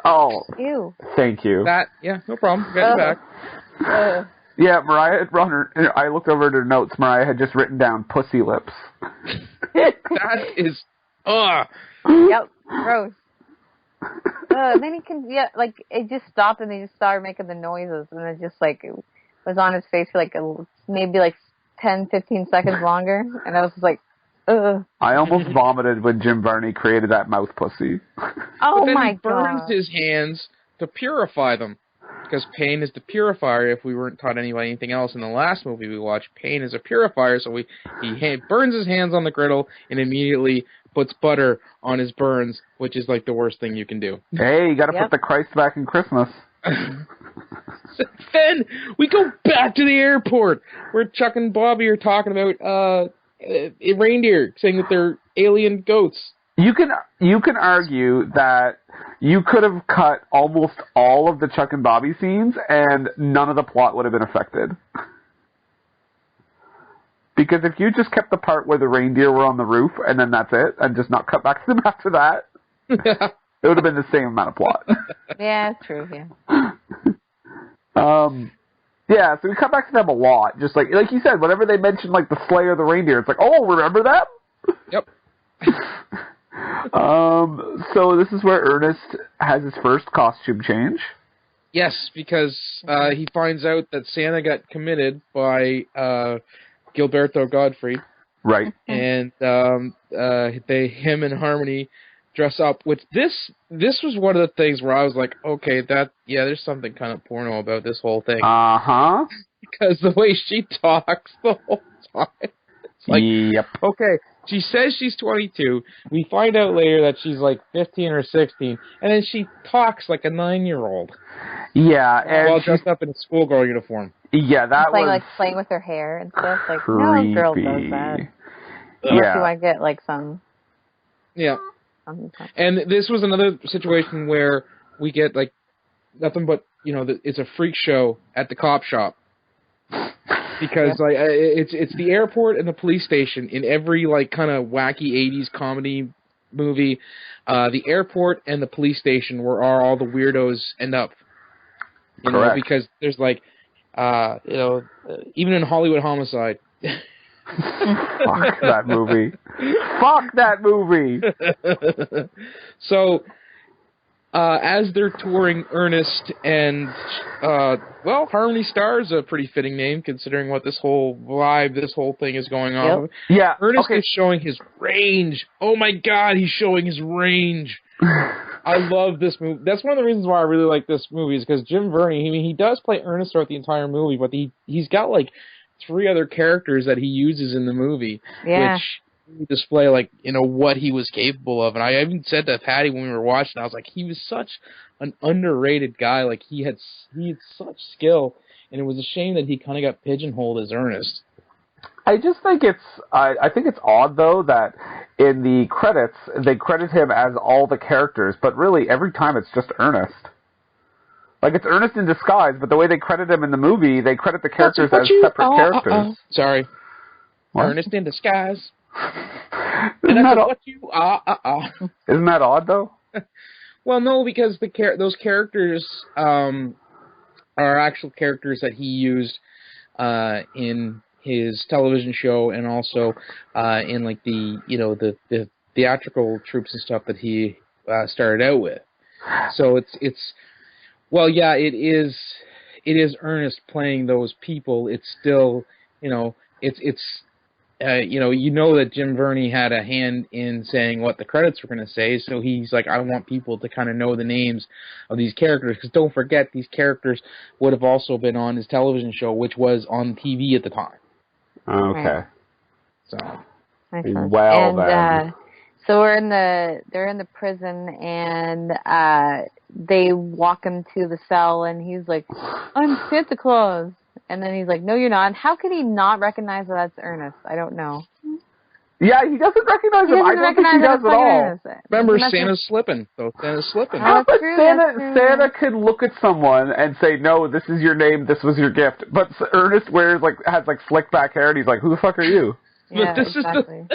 Oh. Ew. Thank you. No problem. Get it back. Yeah, Mariah had run her. I looked over at her notes. Mariah had just written down pussy lips. That is. Yep. Gross. And then it just stopped and they just started making the noises and it just like it was on his face for like maybe like 10, 15 seconds longer and I was just like, ugh. I almost vomited when Jim Varney created that mouth pussy. Oh then my he burns God. his hands to purify them because pain is the purifier. If we weren't taught anything else in the last movie we watched, pain is a purifier. So he burns his hands on the griddle and immediately puts butter on his burns, which is like the worst thing you can do. Hey, you got to put the Christ back in Christmas. Then we go back to the airport where Chuck and Bobby are talking about reindeer, saying that they're alien goats. You can argue that you could have cut almost all of the Chuck and Bobby scenes and none of the plot would have been affected. Because if you just kept the part where the reindeer were on the roof and then that's it, and just not cut back to them after that, it would have been the same amount of plot. Yeah, it's true, yeah. Yeah, so we cut back to them a lot. Just like you said, whenever they mention like the sleigh or the reindeer, it's like, oh, remember that? Yep. So this is where Ernest has his first costume change. Yes, because he finds out that Santa got committed by Gilberto Godfrey. Right. And him and Harmony dress up. Which this was one of the things where I was like, okay, there's something kind of porno about this whole thing. Uh-huh. Because the way she talks the whole time. It's like, yep. Okay, she says she's 22. We find out later that she's like 15 or 16. And then she talks like a 9-year-old. Yeah. And while dressed up in a schoolgirl uniform. Yeah, that was... playing with her hair and stuff. Like, creepy. no girl does that. Unless you want to get like some... Yeah. And this was another situation where we get like nothing but, it's a freak show at the cop shop. Because like it's the airport and the police station in every like kind of wacky 80s comedy movie. The airport and the police station where all the weirdos end up. You know, because there's like even in Hollywood Homicide. Fuck that movie. Fuck that movie. So, as they're touring Ernest and, Harmony Star is a pretty fitting name considering what this whole vibe, this whole thing is going on. Yep. Yeah. Ernest is showing his range. Oh my God, he's showing his range. I love this movie. That's one of the reasons why I really like this movie is because Jim Varney, he does play Ernest throughout the entire movie, but he's got like 3 other characters that he uses in the movie, which display like what he was capable of. And I even said to Patty when we were watching, I was like, he was such an underrated guy. Like he had such skill, and it was a shame that he kind of got pigeonholed as Ernest. I just think I think it's odd though that in the credits they credit him as all the characters, but really every time it's just Ernest. Like, it's Ernest in disguise, but the way they credit him in the movie, they credit the characters as separate characters. Sorry. What? Ernest in disguise. Isn't that odd, though? Well, no, because those characters are actual characters that he used in his television show and also in, like, the theatrical troops and stuff that he started out with. So it's well, yeah, it is Ernest playing those people. It's still, it's that Jim Varney had a hand in saying what the credits were going to say. So he's like, I want people to kind of know the names of these characters because don't forget these characters would have also been on his television show, which was on TV at the time. Okay. So, well then. So they're in the prison, and they walk him to the cell, and he's like, "I'm Santa Claus," and then he's like, "No, you're not." How could he not recognize that that's Ernest? I don't know. Yeah, he doesn't recognize him. I don't think he does at all. Ernest. Remember, Santa's slipping. So Santa's slipping. Oh, But true, Santa could look at someone and say, "No, this is your name. This was your gift." But Ernest has slick back hair, and he's like, "Who the fuck are you?" Yeah, But this exactly.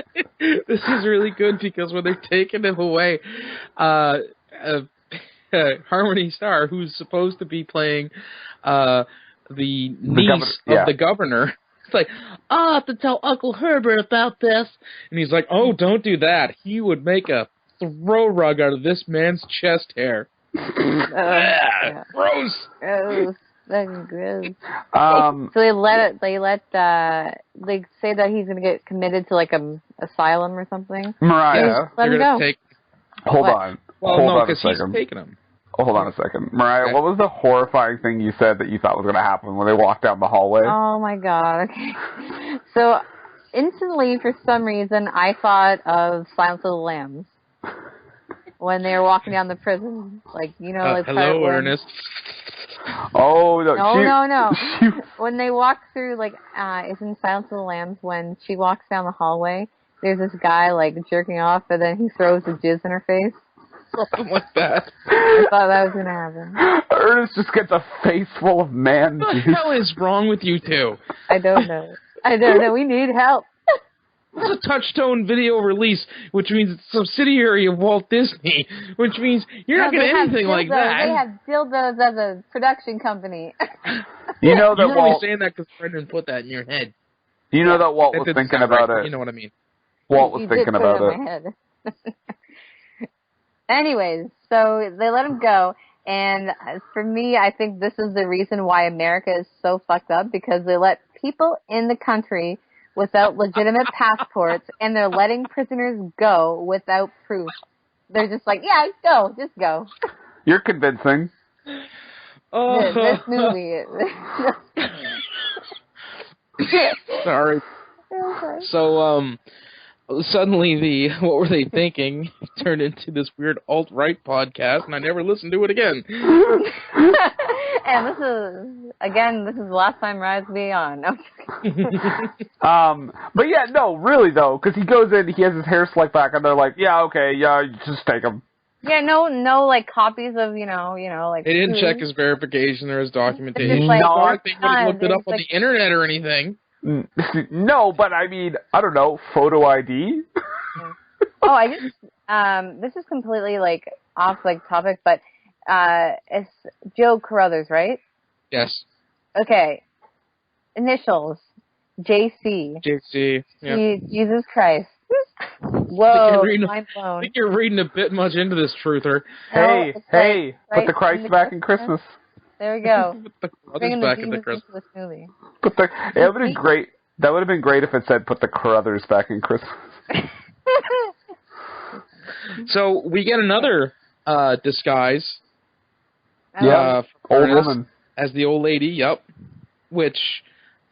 this is really good because when they're taking him away, Harmony Starr, who's supposed to be playing the niece of the governor, it's like, "I have to tell Uncle Herbert about this," and he's like, "Oh, don't do that. He would make a throw rug out of this man's chest hair." Yeah. Gross. Gross. That's gross. Um, So they say that he's gonna get committed to like a asylum or something. Mariah, Let him go. hold What? on. Well, Hold no, on a because he's second. taking him. Hold on a second. Mariah, Okay. what was the horrifying thing you said that you thought was going to happen when they walked down the hallway? Oh my god. Okay. So instantly, for some reason, I thought of Silence of the Lambs when they were walking down the prison. Like part Hello, one. Ernest. Oh, no. No. She, When they walk through, it's in Silence of the Lambs, when she walks down the hallway, there's this guy, jerking off, and then he throws the jizz in her face. Something like that. I thought that was going to happen. Ernest just gets a face full of man What the juice. hell is wrong with you two? I don't know. We need help. It's a Touchstone video release, which means it's a subsidiary of Walt Disney, which means you're not getting anything like that. They have dildos as a production company. You know that You're only Walt, saying that because Brendan put that in your head. you know that Walt That was didn't thinking sound about right, it. You know what I mean. Walt was You thinking did put about it in my head. Anyways, so they let him go, and for me, I think this is the reason why America is so fucked up, because they let people in the country without legitimate passports, and they're letting prisoners go without proof. They're just like, yeah, go, just go. You're convincing. This movie. Sorry. So, suddenly what were they thinking turned into this weird alt-right podcast, and I never listened to it again. And this is the last time Mariah's will be on. No. But yeah, no, really though, because he goes in, he has his hair slicked back, and they're like, yeah, okay, yeah, just take him. Yeah, no, copies of, They didn't check his verification or his documentation. Like, No, I think they would have looked it up on the internet or anything. No, but I mean, I don't know, photo ID? This is completely, off, topic, but, it's Joe Carruthers, right? Yes. Okay. Initials. JC. JC. Yeah. Jesus Christ. Whoa, mind I blown. think you're reading a bit much into this, truther. Hey, Right put the Christ back in Christmas. There we go. Put the Bringing brothers the back into Jesus Christmas. into this movie. That would have been great. That would have been great if it said "Put the Carruthers back in Christmas." So we get another disguise. Yeah, for old Ernest woman. as the old lady. Yep, which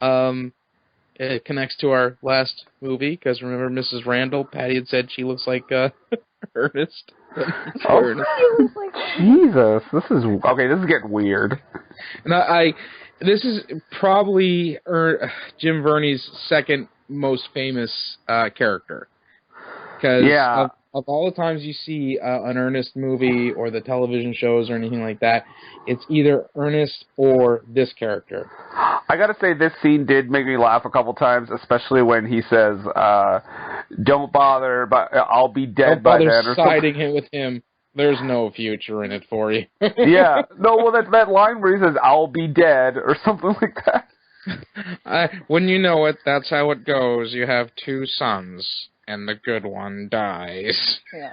it connects to our last movie because remember Mrs. Randall, Patty had said she looks like Ernest. Ernest. Jesus, this is getting weird. And this is probably Jim Varney's second most famous character. Because of all the times you see an Ernest movie or the television shows or anything like that, it's either Ernest or this character. I gotta say, this scene did make me laugh a couple times, especially when he says, "Don't bother, but I'll be dead by then." Or siding it with him. There's no future in it for you. Yeah. No, well, that line where he says, "I'll be dead," or something like that. When you know it, that's how it goes. You have two sons, and the good one dies. Yeah.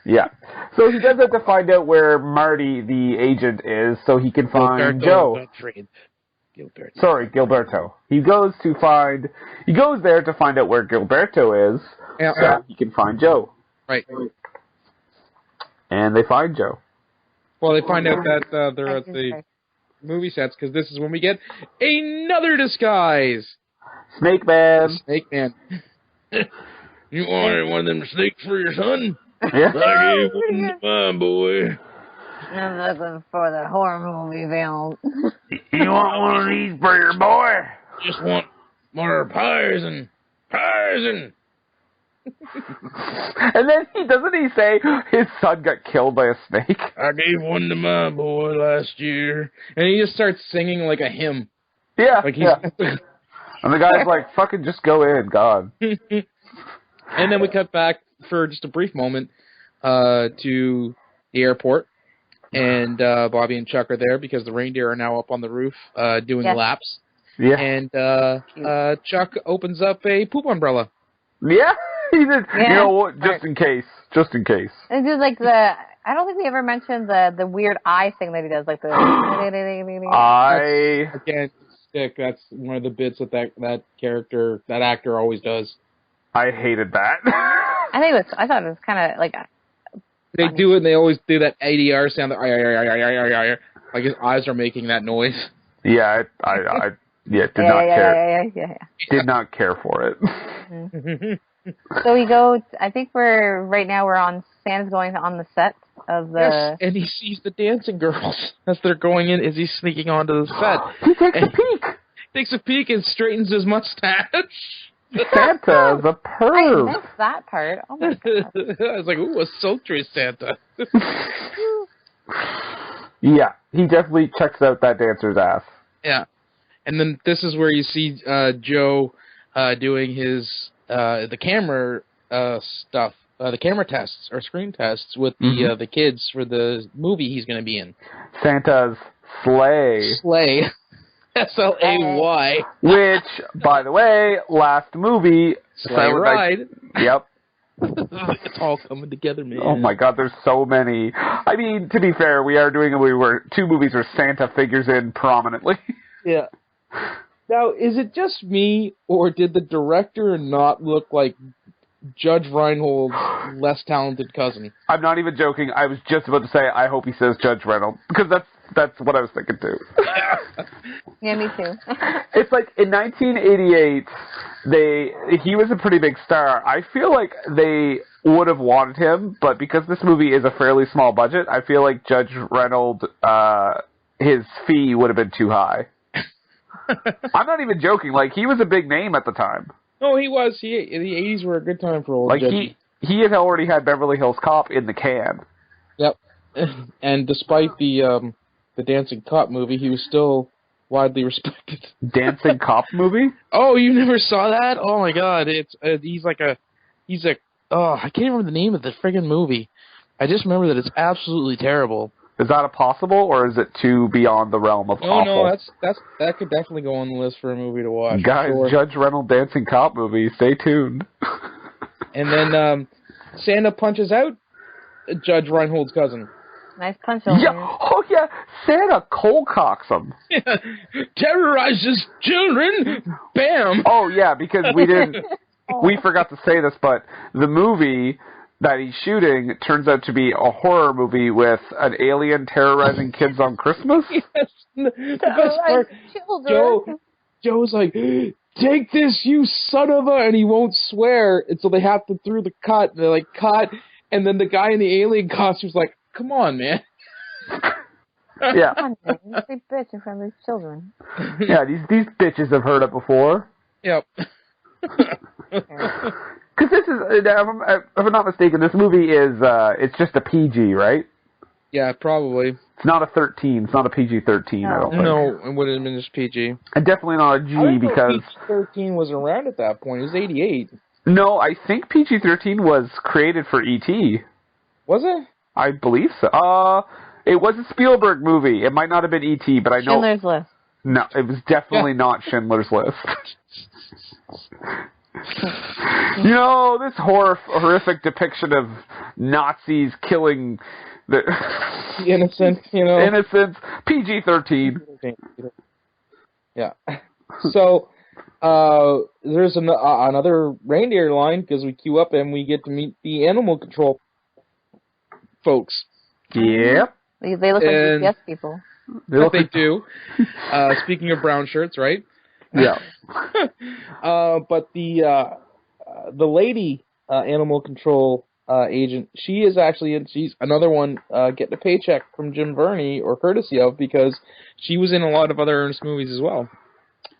Yeah. So he does have to find out where Marty, the agent, is, so he can find Joe. Sorry, Gilberto. He goes there to find out where Gilberto is, so he can find Joe. Right. And they find Joe. Well, they find out that they're at the movie sets, because this is when we get another disguise. Snake Man. Snake Man. You wanted one of them snakes for your son? Yeah. I gave one to my boy. I'm looking for the horror movie film. You want one of these for your boy? Just want more pies and... And then doesn't he say his son got killed by a snake? I gave one to my boy last year. And he just starts singing like a hymn. Yeah. Like he's... yeah. And the guy's like, fucking just go in, God. And then we cut back for just a brief moment to the airport. And Bobby and Chuck are there because the reindeer are now up on the roof doing laps. Yeah. And Chuck opens up a poop umbrella. Yeah, he did. Yeah. You know what? Just in case. Just in case. It's just like I don't think we ever mentioned the weird eye thing that he does, like the... Again, stick. That's one of the bits that character, that actor always does. I hated that. I thought it was kind of like... They do it, and they always do that ADR sound, like his eyes are making that noise. Yeah, I did not care. Did not care for it. Mm-hmm. So we go, I think Sam's going on the set of the... Yes, and he sees the dancing girls as they're going in, as he's sneaking onto the set. He takes a peek. Takes a peek and straightens his mustache. Santa's a perv. I missed that part. Oh my God. I was like, ooh, a sultry Santa. Yeah, he definitely checks out that dancer's ass. Yeah. And then this is where you see Joe doing his the camera stuff, the camera tests or screen tests with the kids for the movie he's going to be in. Santa's sleigh. Slay. S-L-A-Y. Which, by the way, last movie... Sleigh Ride. Yep. It's all coming together, man. Oh my God, there's so many. I mean, to be fair, we are doing two movies where Santa figures in prominently. Yeah. Now, is it just me, or did the director not look like Judge Reinhold's less talented cousin? I'm not even joking. I was just about to say, I hope he says Judge Reynolds, because that's what I was thinking too. Yeah, me too. It's like in 1988, he was a pretty big star. I feel like they would have wanted him, but because this movie is a fairly small budget, I feel like Judge Reynolds, his fee would have been too high. I'm not even joking. Like, he was a big name at the time. Oh, he was. The 80s were a good time for old Judge. He had already had Beverly Hills Cop in the can. Yep. And despite the Dancing Cop movie, he was still widely respected. Dancing Cop movie? Oh, you never saw that? Oh my God! He's I can't remember the name of the friggin' movie. I just remember that it's absolutely terrible. Is that a possible, or is it too beyond the realm of awful? No, that could definitely go on the list for a movie to watch. Guys, sure. Judge Reynolds Dancing Cop movie. Stay tuned. And then Santa punches out Judge Reinhold's cousin. Nice punch on yeah. Oh, yeah. Santa cold cocks him. Yeah. Terrorizes children. Bam. Oh, yeah, because we forgot to say this, but the movie that he's shooting turns out to be a horror movie with an alien terrorizing kids on Christmas. Yes. The best part, Joe's like, take this, you son of a, and he won't swear, and so they have to through the cut, and they're like, cut, and then the guy in the alien costume's like, come on, man. Yeah. Come on, man. Say bitch in front of these children. Yeah, these bitches have heard it before. Yep. Because this is, if I'm not mistaken, this movie is, it's just a PG, right? Yeah, probably. It's not a 13. It's not a PG-13, I don't think. No, it would have been just PG. And definitely not a G, because... PG-13 was around at that point. It was 88. No, I think PG-13 was created for E.T. Was it? I believe so. It was a Spielberg movie. It might not have been E.T., but I know... Schindler's List. No, it was definitely not Schindler's List. You know, this horrific depiction of Nazis killing the innocent, innocents. PG-13. Yeah. So there's another reindeer line because we queue up and we get to meet the animal control folks. Yep. They look like GPS people. They do. Speaking of brown shirts, right? Yeah. But the lady animal control agent. She is actually, she's another one getting a paycheck from Jim Varney, or courtesy of, because she was in a lot of other Ernest movies as well.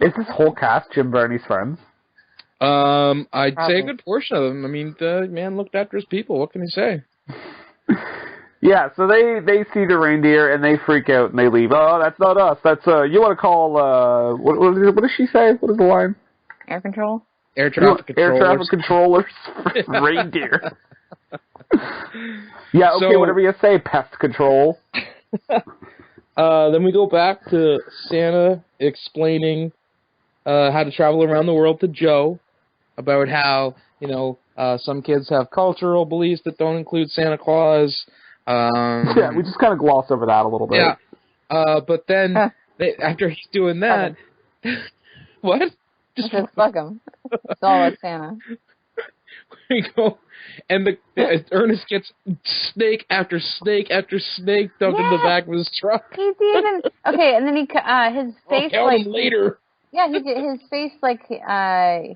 Is this whole cast Jim Varney's friends? I'd say a good portion of them. I mean, the man looked after his people. What can he say? Yeah, so they see the reindeer and they freak out and they leave. Oh, that's not us. That's you want to call what does she say? What is the line? Air control. Air traffic controllers. Air traffic controllers. Reindeer. Yeah, okay, So, whatever you say, pest control. Then we go back to Santa explaining how to travel around the world to Joe about how, some kids have cultural beliefs that don't include Santa Claus. Yeah, we just kind of gloss over that a little bit. Yeah. But then, after he's doing that... What? Just fuck him. It's all about Santa. We go, and Ernest gets snake after snake after snake dumped in the back of his truck. He's even... Okay, and then his face, him later. Yeah, his face,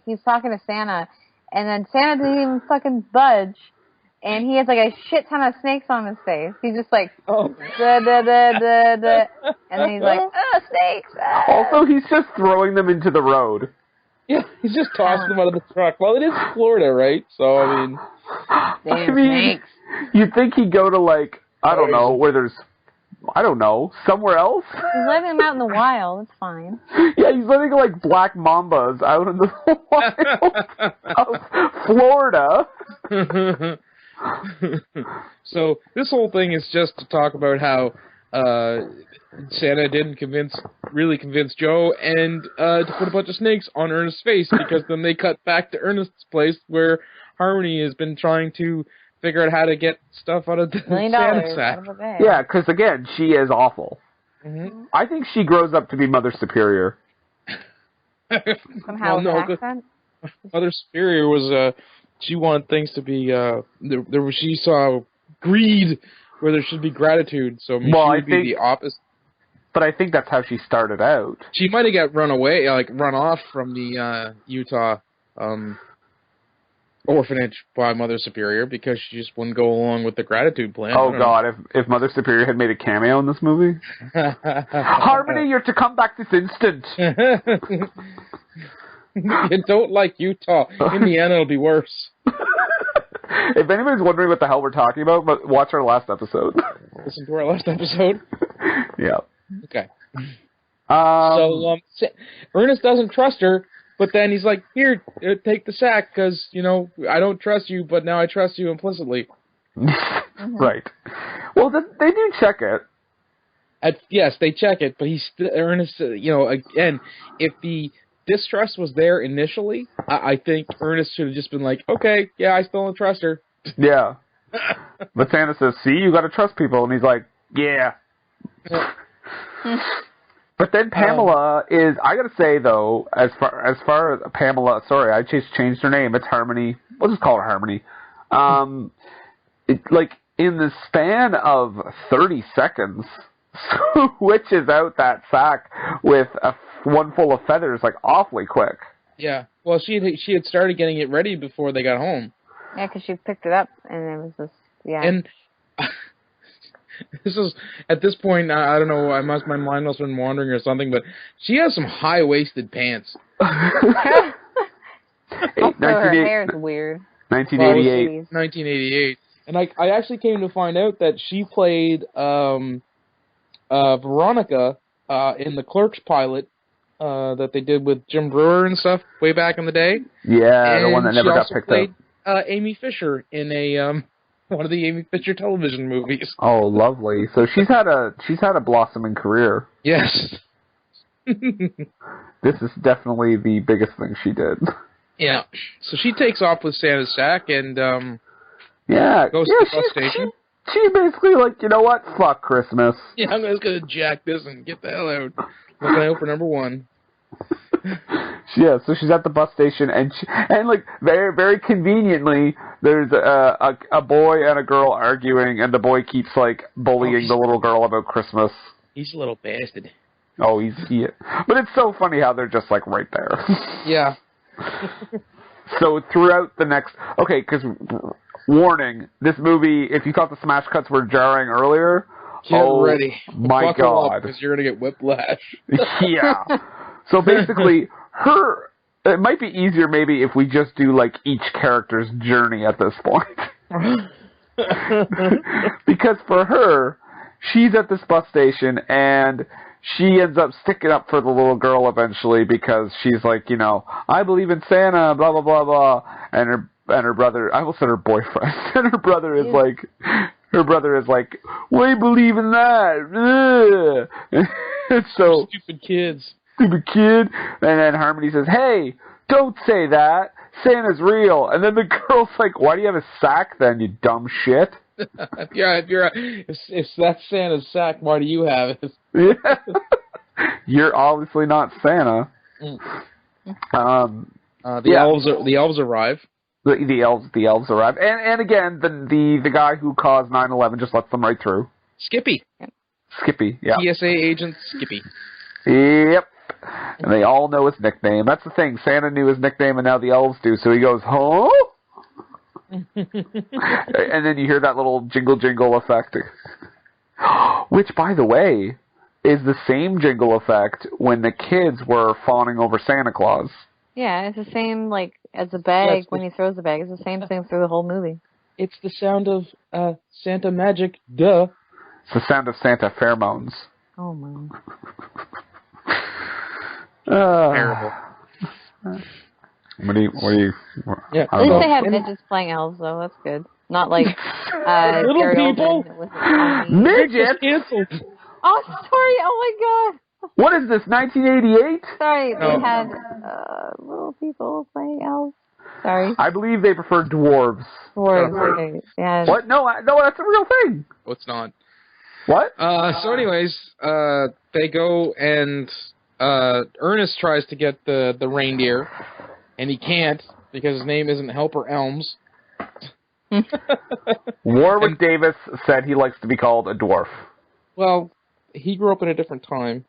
he's talking to Santa, and then Santa didn't even fucking budge, and he has, a shit ton of snakes on his face. He's just da, da, da, da, da, and then he's like, oh, snakes! Ah. Also, he's just throwing them into the road. Yeah, he's just tossing them out of the truck. Well, it is Florida, right? So, I mean... Damn snakes. You'd think he'd go to, I don't know, where there's... I don't know, somewhere else? He's letting them out in the wild. It's fine. Yeah, he's letting black mambas out in the wild of Florida. So this whole thing is just to talk about how Santa didn't really convince Joe, and to put a bunch of snakes on Ernest's face, because then they cut back to Ernest's place where Harmony has been trying to figure out how to get stuff out of the Santa sack. Yeah, because again, she is awful. Mm-hmm. I think she grows up to be Mother Superior. Somehow with an accent? Mother Superior was, she wanted things to be, she saw greed where there should be gratitude, so she would be the opposite. But I think that's how she started out. She might have got run off from the Utah orphanage by Mother Superior because she just wouldn't go along with the gratitude plan. Oh God, if Mother Superior had made a cameo in this movie. Harmony, you're to come back this instant. You don't like Utah. Indiana will be worse. If anybody's wondering what the hell we're talking about, watch our last episode. Listen to our last episode? Yeah. Okay. So Ernest doesn't trust her, but then he's like, here, take the sack, because, I don't trust you, but now I trust you implicitly. Right. Well, they do check it. Yes, they check it, but Ernest, again, if the distrust was there initially, I think Ernest should have just been like, okay, yeah, I still don't trust her. Yeah. But Santa says, see, you got to trust people, and he's like, yeah. But then Pamela is, I gotta say though, as far as Pamela, sorry, I just changed her name. It's Harmony. We'll just call her Harmony. In the span of 30 seconds, switches out that sack with one full of feathers awfully quick. Yeah. Well, she had started getting it ready before they got home. Yeah, because she picked it up and it was just And this is, at this point, I don't know, my mind must have been wandering or something, but she has some high-waisted pants. Also, her hair is weird. 1988. 1988. And I actually came to find out that she played Veronica in the Clerks pilot that they did with Jim Brewer and stuff way back in the day. Yeah, and the one that never got picked up. She also played Amy Fisher in one of the Amy Fisher television movies. Oh, lovely. So she's had a blossoming career. Yes. This is definitely the biggest thing she did. Yeah. So she takes off with Santa's sack and goes to the bus station. She's basically like, you know what? Fuck Christmas. Yeah, I'm just gonna jack this and get the hell out. Looking out for number one. Yeah, so she's at the bus station, and very, very conveniently, there's a boy and a girl arguing, and the boy keeps bullying the little girl about Christmas. He's a little bastard. Oh, but it's so funny how they're just right there. Yeah. So throughout the next... Okay, because, warning, this movie, if you thought the smash cuts were jarring earlier... Get ready. My Buckle God. because you're going to get whiplash. Yeah. So basically, it might be easier maybe if we just do, like, each character's journey at this point. Because for her, she's at this bus station, and she ends up sticking up for the little girl eventually because she's like, you know, I believe in Santa, blah, blah, blah, blah. And her brother, I almost said her boyfriend, and her brother is like, we believe in that. And so, Stupid kids. Stupid kid. And then Harmony says, hey, don't say that. Santa's real. And then the girl's like, why do you have a sack then, you dumb shit? If that's Santa's sack, why do you have it? Yeah. You're obviously not Santa. The elves arrive. The elves arrive. And again, the guy who caused 9/11 just lets them right through. Skippy, yeah. TSA agent Skippy. Yep. And they all know his nickname. That's the thing. Santa knew his nickname, and now the elves do. So he goes, huh? And then you hear that little jingle jingle effect. Which, by the way, is the same jingle effect when the kids were fawning over Santa Claus. Yeah, it's the same, like, as a bag when he throws the bag. It's the same thing through the whole movie. It's the sound of Santa magic, duh. It's the sound of Santa pheromones. Oh, my. Terrible. What do you? Yeah. At least they have midgets playing elves, though. That's good. Not like little Gary people. Oldman with his Midgets? Canceled. Oh, sorry. Oh, my God. What is this, 1988? Sorry, No. they had little people playing elves. Sorry. I believe they prefer dwarves. Dwarves. Okay. Yeah. What? No, that's a real thing. Oh, it's not. What? So anyways, they go and Ernest tries to get the reindeer, and he can't because his name isn't Helper Elms. Warwick Davis said he likes to be called a dwarf. Well, he grew up in a different time.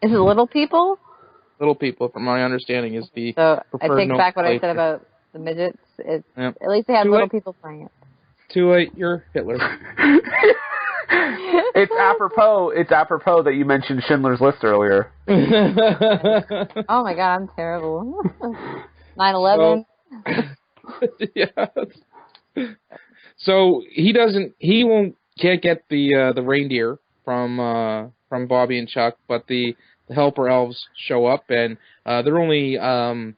Is it little people? Little people, from my understanding, is the So I preferred take back what I said nomenclature. about the midgets. It's, Yep. At least they have Too little late. people playing it. Too late, you're Hitler. It's apropos that you mentioned Schindler's List earlier. Oh my God, I'm terrible. 9/11. Yeah. So he can't get the reindeer from Bobby and Chuck, but the helper elves show up, and their only form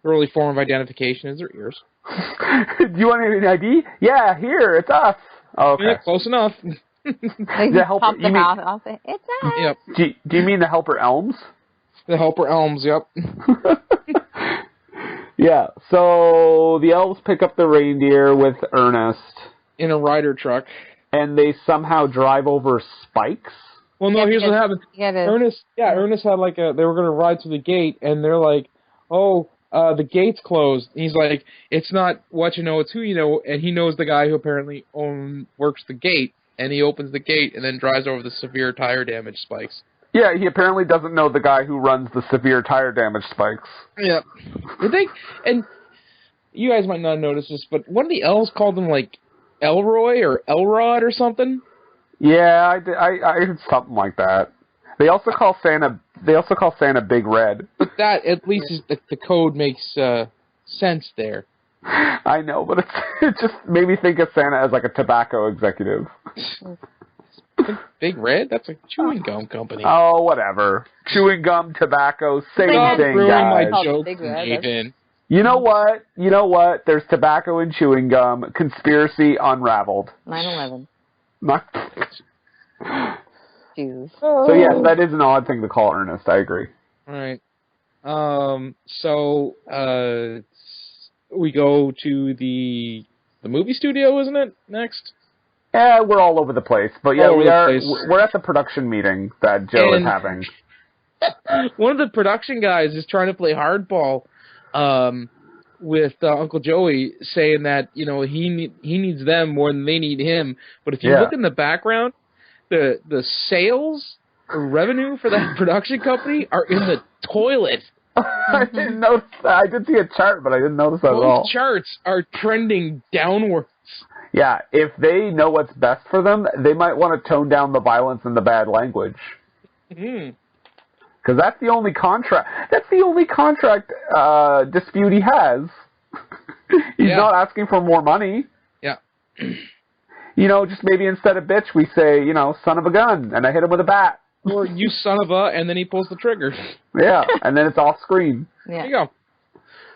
of identification is their ears. Do you want an ID? Yeah, here, it's us. Oh, okay. Yeah, close enough. They The helper- pop you the mean- mouth off it. It's us. Yep, Do you mean the Helper Elms? the helper elms. Yep. Yeah, so the elves pick up the reindeer with Ernest, In a rider truck. and they somehow drive over spikes. Well, no, Yeah, here's what because- happened. You gotta, Ernest had they were going to ride through the gate, and they're like, oh, the gate's closed. And he's like, it's not what you know, it's who you know, and he knows the guy who apparently works the gate, and he opens the gate and then drives over the severe tire damage spikes. Yeah, he apparently doesn't know the guy who runs the severe tire damage spikes. Yep. Did they? And you guys might not notice this, but one of the elves called him like Elroy or Elrod or something. Yeah, I heard something like that. They also call Santa Big Red. But that at least is the code makes sense there. I know, but it just made me think of Santa as like a tobacco executive. Big Red? That's a chewing gum company. Oh, whatever. Chewing gum, tobacco, same Stop thing, ruining my guys. Called jokes, Big Red, Nathan. You know what? There's tobacco and chewing gum. Conspiracy unraveled. 9/11. Not- Jesus. So yes, that is an odd thing to call Ernest. I agree. All right. So we go to the movie studio, isn't it? Next. Yeah, we're all over the place, but yeah, All over we the are. place. We're at the production meeting that Joe is And- having. One of the production guys is trying to play hardball with Uncle Joey, saying that he needs them more than they need him. But if you Yeah. look in the background, the sales, the revenue for that production company are in the toilet. I didn't notice that. I did see a chart, but I didn't notice that at all. Both charts are trending downwards. Yeah, if they know what's best for them, they might want to tone down the violence and the bad language. Because that's the only contract. That's the only contract dispute he has. He's not asking for more money. Yeah. Just maybe instead of bitch, we say, son of a gun, and I hit him with a bat. Or you son of a, and then he pulls the trigger. Yeah, and then it's off screen. Yeah. There you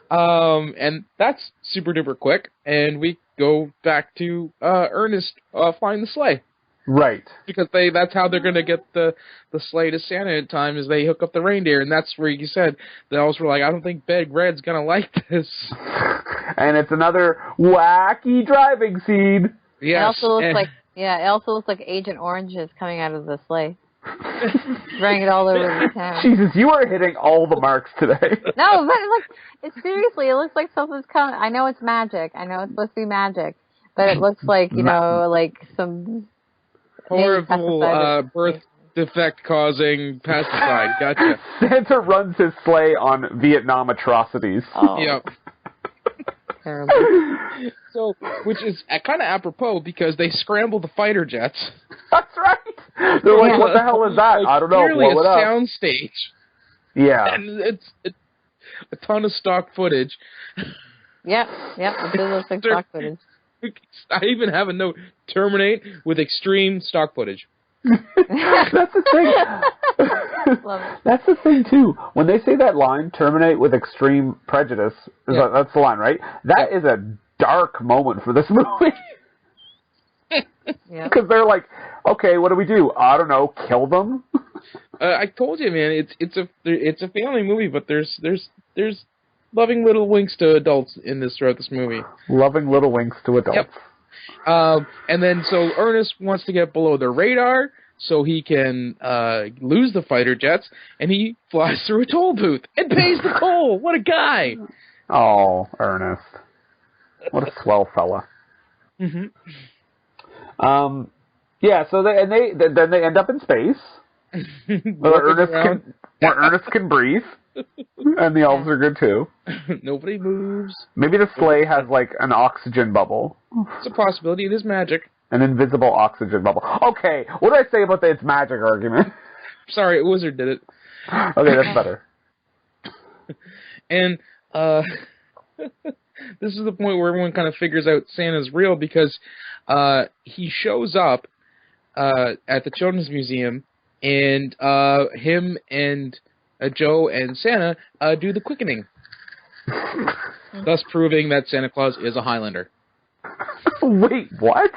go. And that's super duper quick, and we go back to Ernest flying the sleigh. Right. Because that's how they're going to get the sleigh to Santa in time, is they hook up the reindeer, and that's where you said, the elves were like, I don't think Big Red's going to like this. And it's another wacky driving scene. Yes. It also looks like Agent Orange is coming out of the sleigh. Spraying it all over the town. Jesus, you are hitting all the marks today. No, but seriously, it looks like something's coming. I know it's magic. I know it's supposed to be magic, but it looks like, like some horrible birth defect causing pesticide. Gotcha. Santa runs his sleigh on Vietnam atrocities. Oh. Yep. Terrible. So, which is kind of apropos because they scramble the fighter jets. That's right. They're like, what the hell is that? I don't know. Clearly Blow it up. sound stage. Yeah. And it's a ton of stock footage. Yep. It does look like stock footage. I even have a note: terminate with extreme stock footage. That's the thing. Love it. That's the thing too. When they say that line, terminate with extreme prejudice, that's the line, right? That is a dark moment for this movie. Because they're like, okay, what do we do? I don't know, kill them? I told you, man, it's a family movie, but there's loving little winks to adults throughout this movie. Loving little winks to adults. Yep. And then so Ernest wants to get below the radar so he can lose the fighter jets, and he flies through a toll booth and pays the toll. What a guy! Oh, Ernest. What a swell fella. Mm-hmm. Yeah, so then they end up in space. where Ernest can breathe. And the elves are good too. Nobody moves. Maybe the sleigh has like an oxygen bubble. It's a possibility. It is magic. An invisible oxygen bubble. Okay, what did I say about the it's magic argument? Sorry, a wizard did it. Okay, that's better. And this is the point where everyone kind of figures out Santa's real, because he shows up at the Children's Museum, and him and Joe and Santa do the quickening, thus proving that Santa Claus is a Highlander. Wait, what?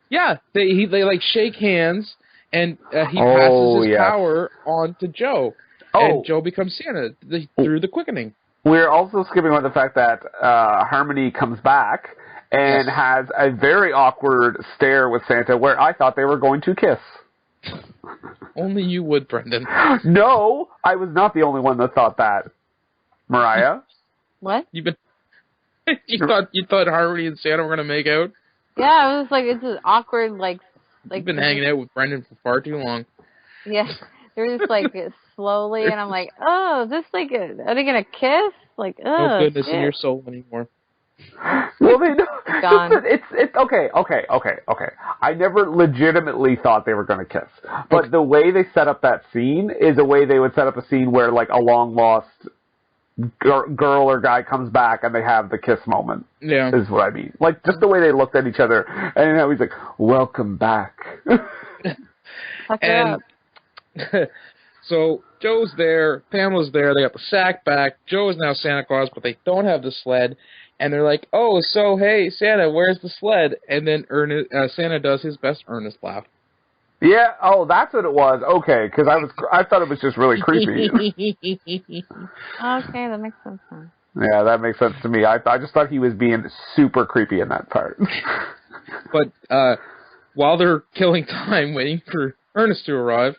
Yeah, they like shake hands, and he passes his power on to Joe, and Joe becomes Santa through the quickening. We're also skipping over the fact that Harmony comes back and has a very awkward stare with Santa, where I thought they were going to kiss. Only you would, Brendan. No, I was not the only one that thought that. Mariah? What? You thought Harmony and Santa were gonna make out? Yeah, it was like, it's an awkward, like You've been hanging out with Brendan for far too long. Yeah, they're just like slowly, and I'm like, oh, is this like, are they gonna kiss? Like, oh, no goodness shit. in your soul anymore. Well, they know. Gone. It's okay. I never legitimately thought they were going to kiss, but the way they set up that scene is a way they would set up a scene where like a long lost girl or guy comes back and they have the kiss moment. Yeah, is what I mean. Like just the way they looked at each other, and now he's like, "Welcome back." And so Joe's there, Pamela's there. They got the sack back. Joe is now Santa Claus, but they don't have the sled. And they're like, "Oh, so hey, Santa, where's the sled?" And then Santa does his best Ernest laugh. Yeah. Oh, that's what it was. Okay, because I thought it was just really creepy. Okay, that makes sense. Yeah, that makes sense to me. I just thought he was being super creepy in that part. But while they're killing time waiting for Ernest to arrive,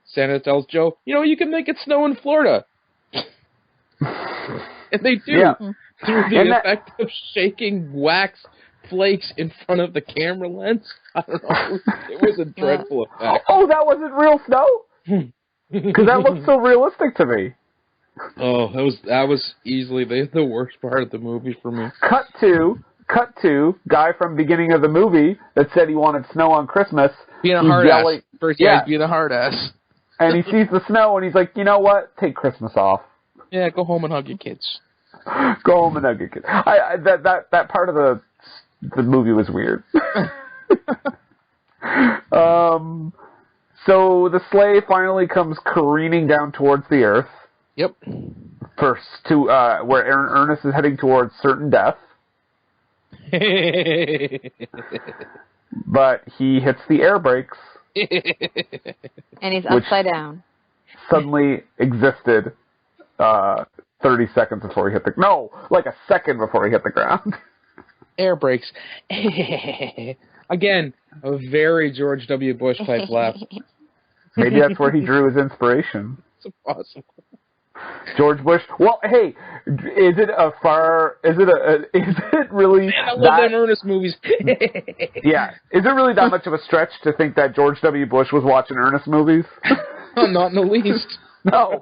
Santa tells Joe, "You can make it snow in Florida." And they do. Yeah. Through the effect of shaking wax flakes in front of the camera lens. I don't know. It was a dreadful effect. Oh, that wasn't real snow? Because that looked so realistic to me. Oh, that was easily the worst part of the movie for me. Cut to guy from beginning of the movie that said he wanted snow on Christmas. Being a hard ass. First yeah. guy's being a hard ass. And he sees the snow and he's like, you know what? Take Christmas off. Yeah, go home and hug your kids. Go home and hug your kids. That part of the movie was weird. So the sleigh finally comes careening down towards the earth. Yep. First to where Ernest is heading towards certain death. But he hits the air brakes. And he's upside down. Suddenly existed 30 seconds before he hit the... No, like a second before he hit the ground. Air brakes. Again, a very George W. Bush type laugh. Maybe that's where he drew his inspiration. It's impossible. George Bush. Well, hey, is it really? Man, I love them Ernest movies. Yeah, is it really that much of a stretch to think that George W. Bush was watching Ernest movies? Oh, not in the least. No.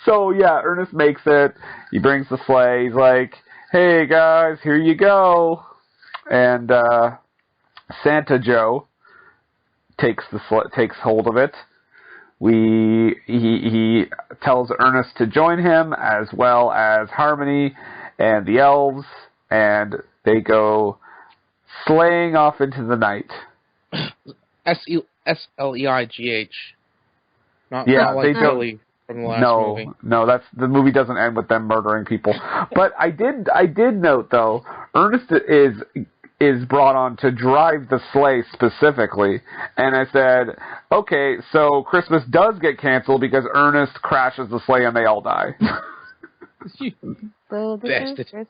So yeah, Ernest makes it. He brings the sleigh. He's like, "Hey guys, here you go," and Santa Joe takes hold of it. He tells Ernest to join him, as well as Harmony and the elves, and they go sleighing off into the night. S-L-E-I-G-H. Not like Billy from the last movie. No, the movie doesn't end with them murdering people. But I did note though, Ernest is brought on to drive the sleigh specifically, and I said, okay, so Christmas does get canceled because Ernest crashes the sleigh and they all die. Bastard.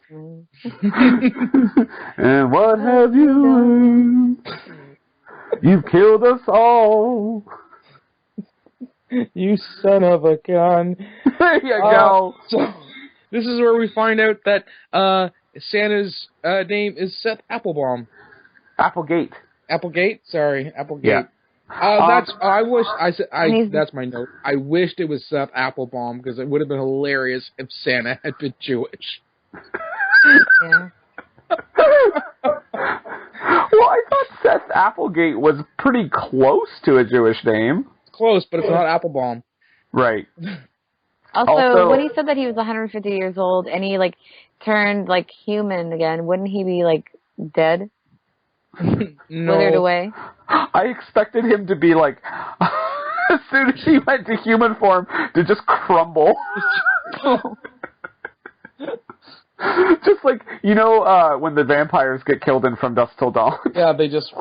And what have you learned? You've killed us all. You son of a gun. There you go. So, this is where we find out that Santa's name is Seth Applebaum. Applegate. Sorry, Applegate. Yeah. That's my note. I wished it was Seth Applebaum because it would have been hilarious if Santa had been Jewish. Yeah. Well, I thought Seth Applegate was pretty close to a Jewish name. It's close, but it's not Applebaum. Right. Also, when he said that he was 150 years old and he turned human again, wouldn't he be dead? No. Withered away? I expected him to be as soon as he went to human form, to just crumble. Just when the vampires get killed in From Dusk Till Dawn. Yeah, they just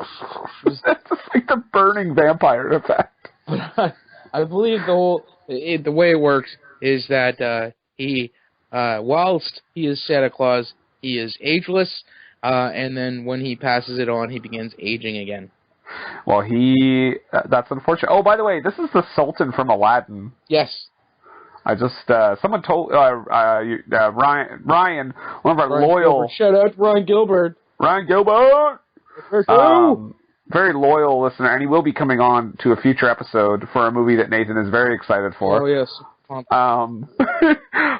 It's just like the burning vampire effect. I believe the way it works is that he, whilst he is Santa Claus, he is ageless, and then when he passes it on, he begins aging again. Well, that's unfortunate. Oh, by the way, this is the Sultan from Aladdin. Yes. I just, someone told, Ryan, one of our loyal... Gilbert. Shout out to Ryan Gilbert. Ryan Gilbert! Very loyal listener, and he will be coming on to a future episode for a movie that Nathan is very excited for. Oh, yes.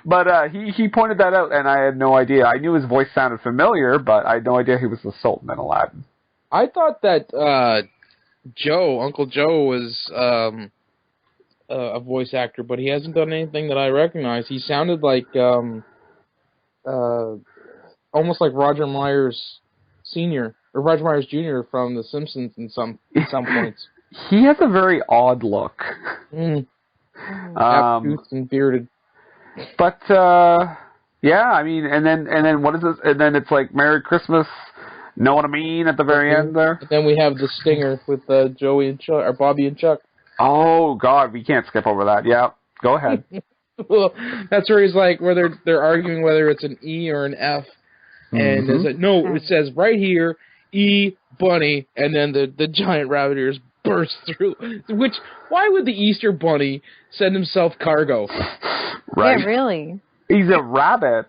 But he pointed that out, and I had no idea. I knew his voice sounded familiar, but I had no idea he was the Sultan in Aladdin. I thought that Uncle Joe was a voice actor, but he hasn't done anything that I recognize. He sounded like almost like Roger Myers Sr. or Roger Myers Jr. from The Simpsons in some points. He has a very odd look. Toothed and bearded. But yeah, I mean, and then what is this? And then it's like Merry Christmas. Know what I mean at the very end there? And then we have the stinger with Joey and Chuck, or Bobby and Chuck. Oh God, we can't skip over that. Yeah, go ahead. Well, that's where he's where they're arguing whether it's an E or an F, and it's no, it says right here E Bunny, and then the giant rabbit ears burst through. Which, why would the Easter Bunny send himself cargo? Right. Yeah, really. He's a rabbit.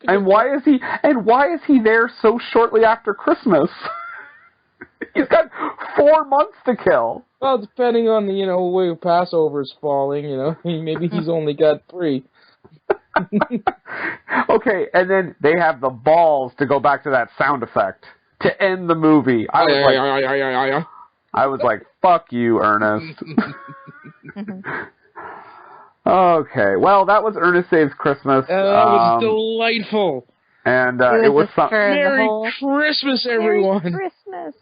And why is he there so shortly after Christmas? He's got 4 months to kill. Well, depending on the way Passover's falling, maybe he's only got 3. Okay, and then they have the balls to go back to that sound effect to end the movie. I was like, fuck you, Ernest. Okay, well, that was Ernest Saves Christmas. That was delightful. And it was something. Merry Christmas, everyone. Merry Christmas.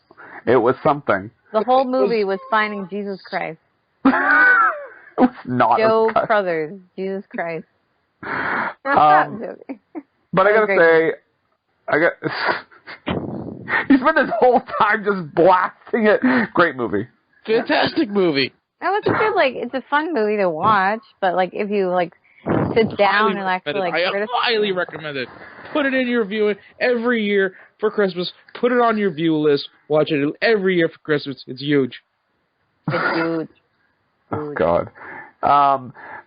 It was something. The whole movie was finding Jesus Christ. It was not Joe Crothers, Jesus Christ. but I gotta say, he spent this whole time just blasting it. Great movie. Fantastic movie. That was a good, it's a fun movie to watch, but, if you, sit down and actually, I highly recommend it. Put it in your viewing every year for Christmas. Put it on your view list. Watch it every year for Christmas. It's huge. It's huge. Oh, God.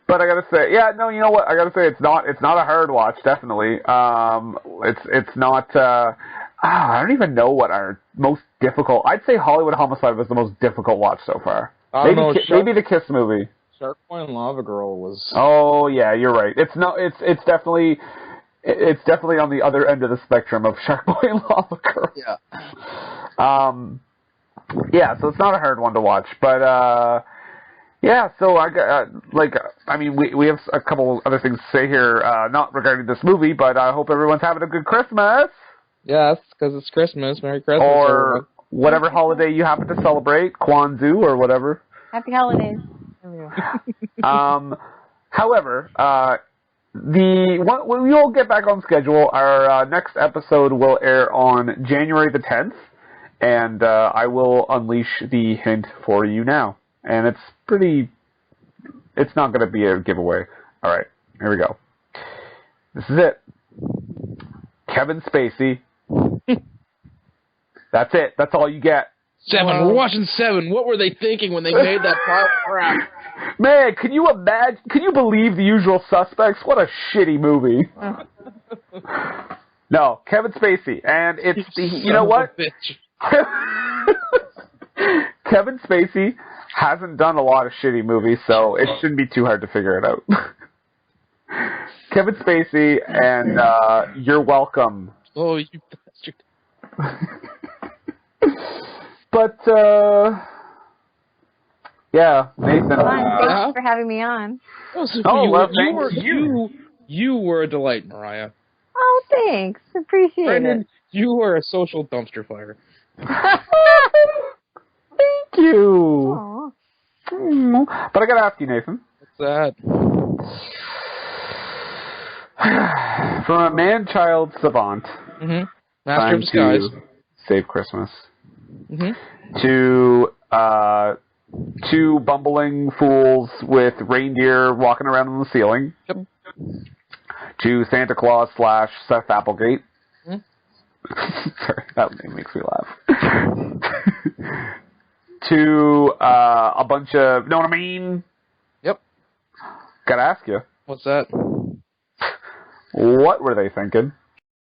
But I gotta say, you know what? I gotta say, it's not a hard watch, definitely. It's not, I don't even know what our most difficult, I'd say Hollywood Homicide was the most difficult watch so far. Maybe the Kiss movie. Shark Boy and Lava Girl was... Oh, yeah, you're right. It's definitely on the other end of the spectrum of Shark Boy and Lava Girl. Yeah. Yeah, so it's not a hard one to watch, but, yeah, so we have a couple other things to say here, not regarding this movie, but I hope everyone's having a good Christmas. Yes, because it's Christmas. Merry Christmas. Or whatever holiday you happen to celebrate, Kwanzaa or whatever. Happy holidays. However, we'll get back on schedule. Our next episode will air on January the 10th, and I will unleash the hint for you now. And it's not going to be a giveaway. All right, here we go. This is it. Kevin Spacey. That's it. That's all you get. 7. Wow. We're watching 7. What were they thinking when they made that pile of crap? Man, can you imagine? Can you believe The Usual Suspects? What a shitty movie. No, Kevin Spacey. And it's you know what? Kevin Spacey hasn't done a lot of shitty movies, so it shouldn't be too hard to figure it out. Kevin Spacey and You're Welcome. Oh, you bastard. But, yeah, Nathan. Thanks for having me on. You were a delight, Mariah. Oh, thanks. Appreciate it. You were a social dumpster fire. Thank you. But I gotta ask you, Nathan. What's that? From a man-child savant, Master of Disguise, Save Christmas, to 2 bumbling fools with reindeer walking around on the ceiling, to Santa Claus / Seth Applegate. Sorry, that name makes me laugh. To a bunch of, know what I mean? Yep. Gotta ask you. What's that? What were they thinking?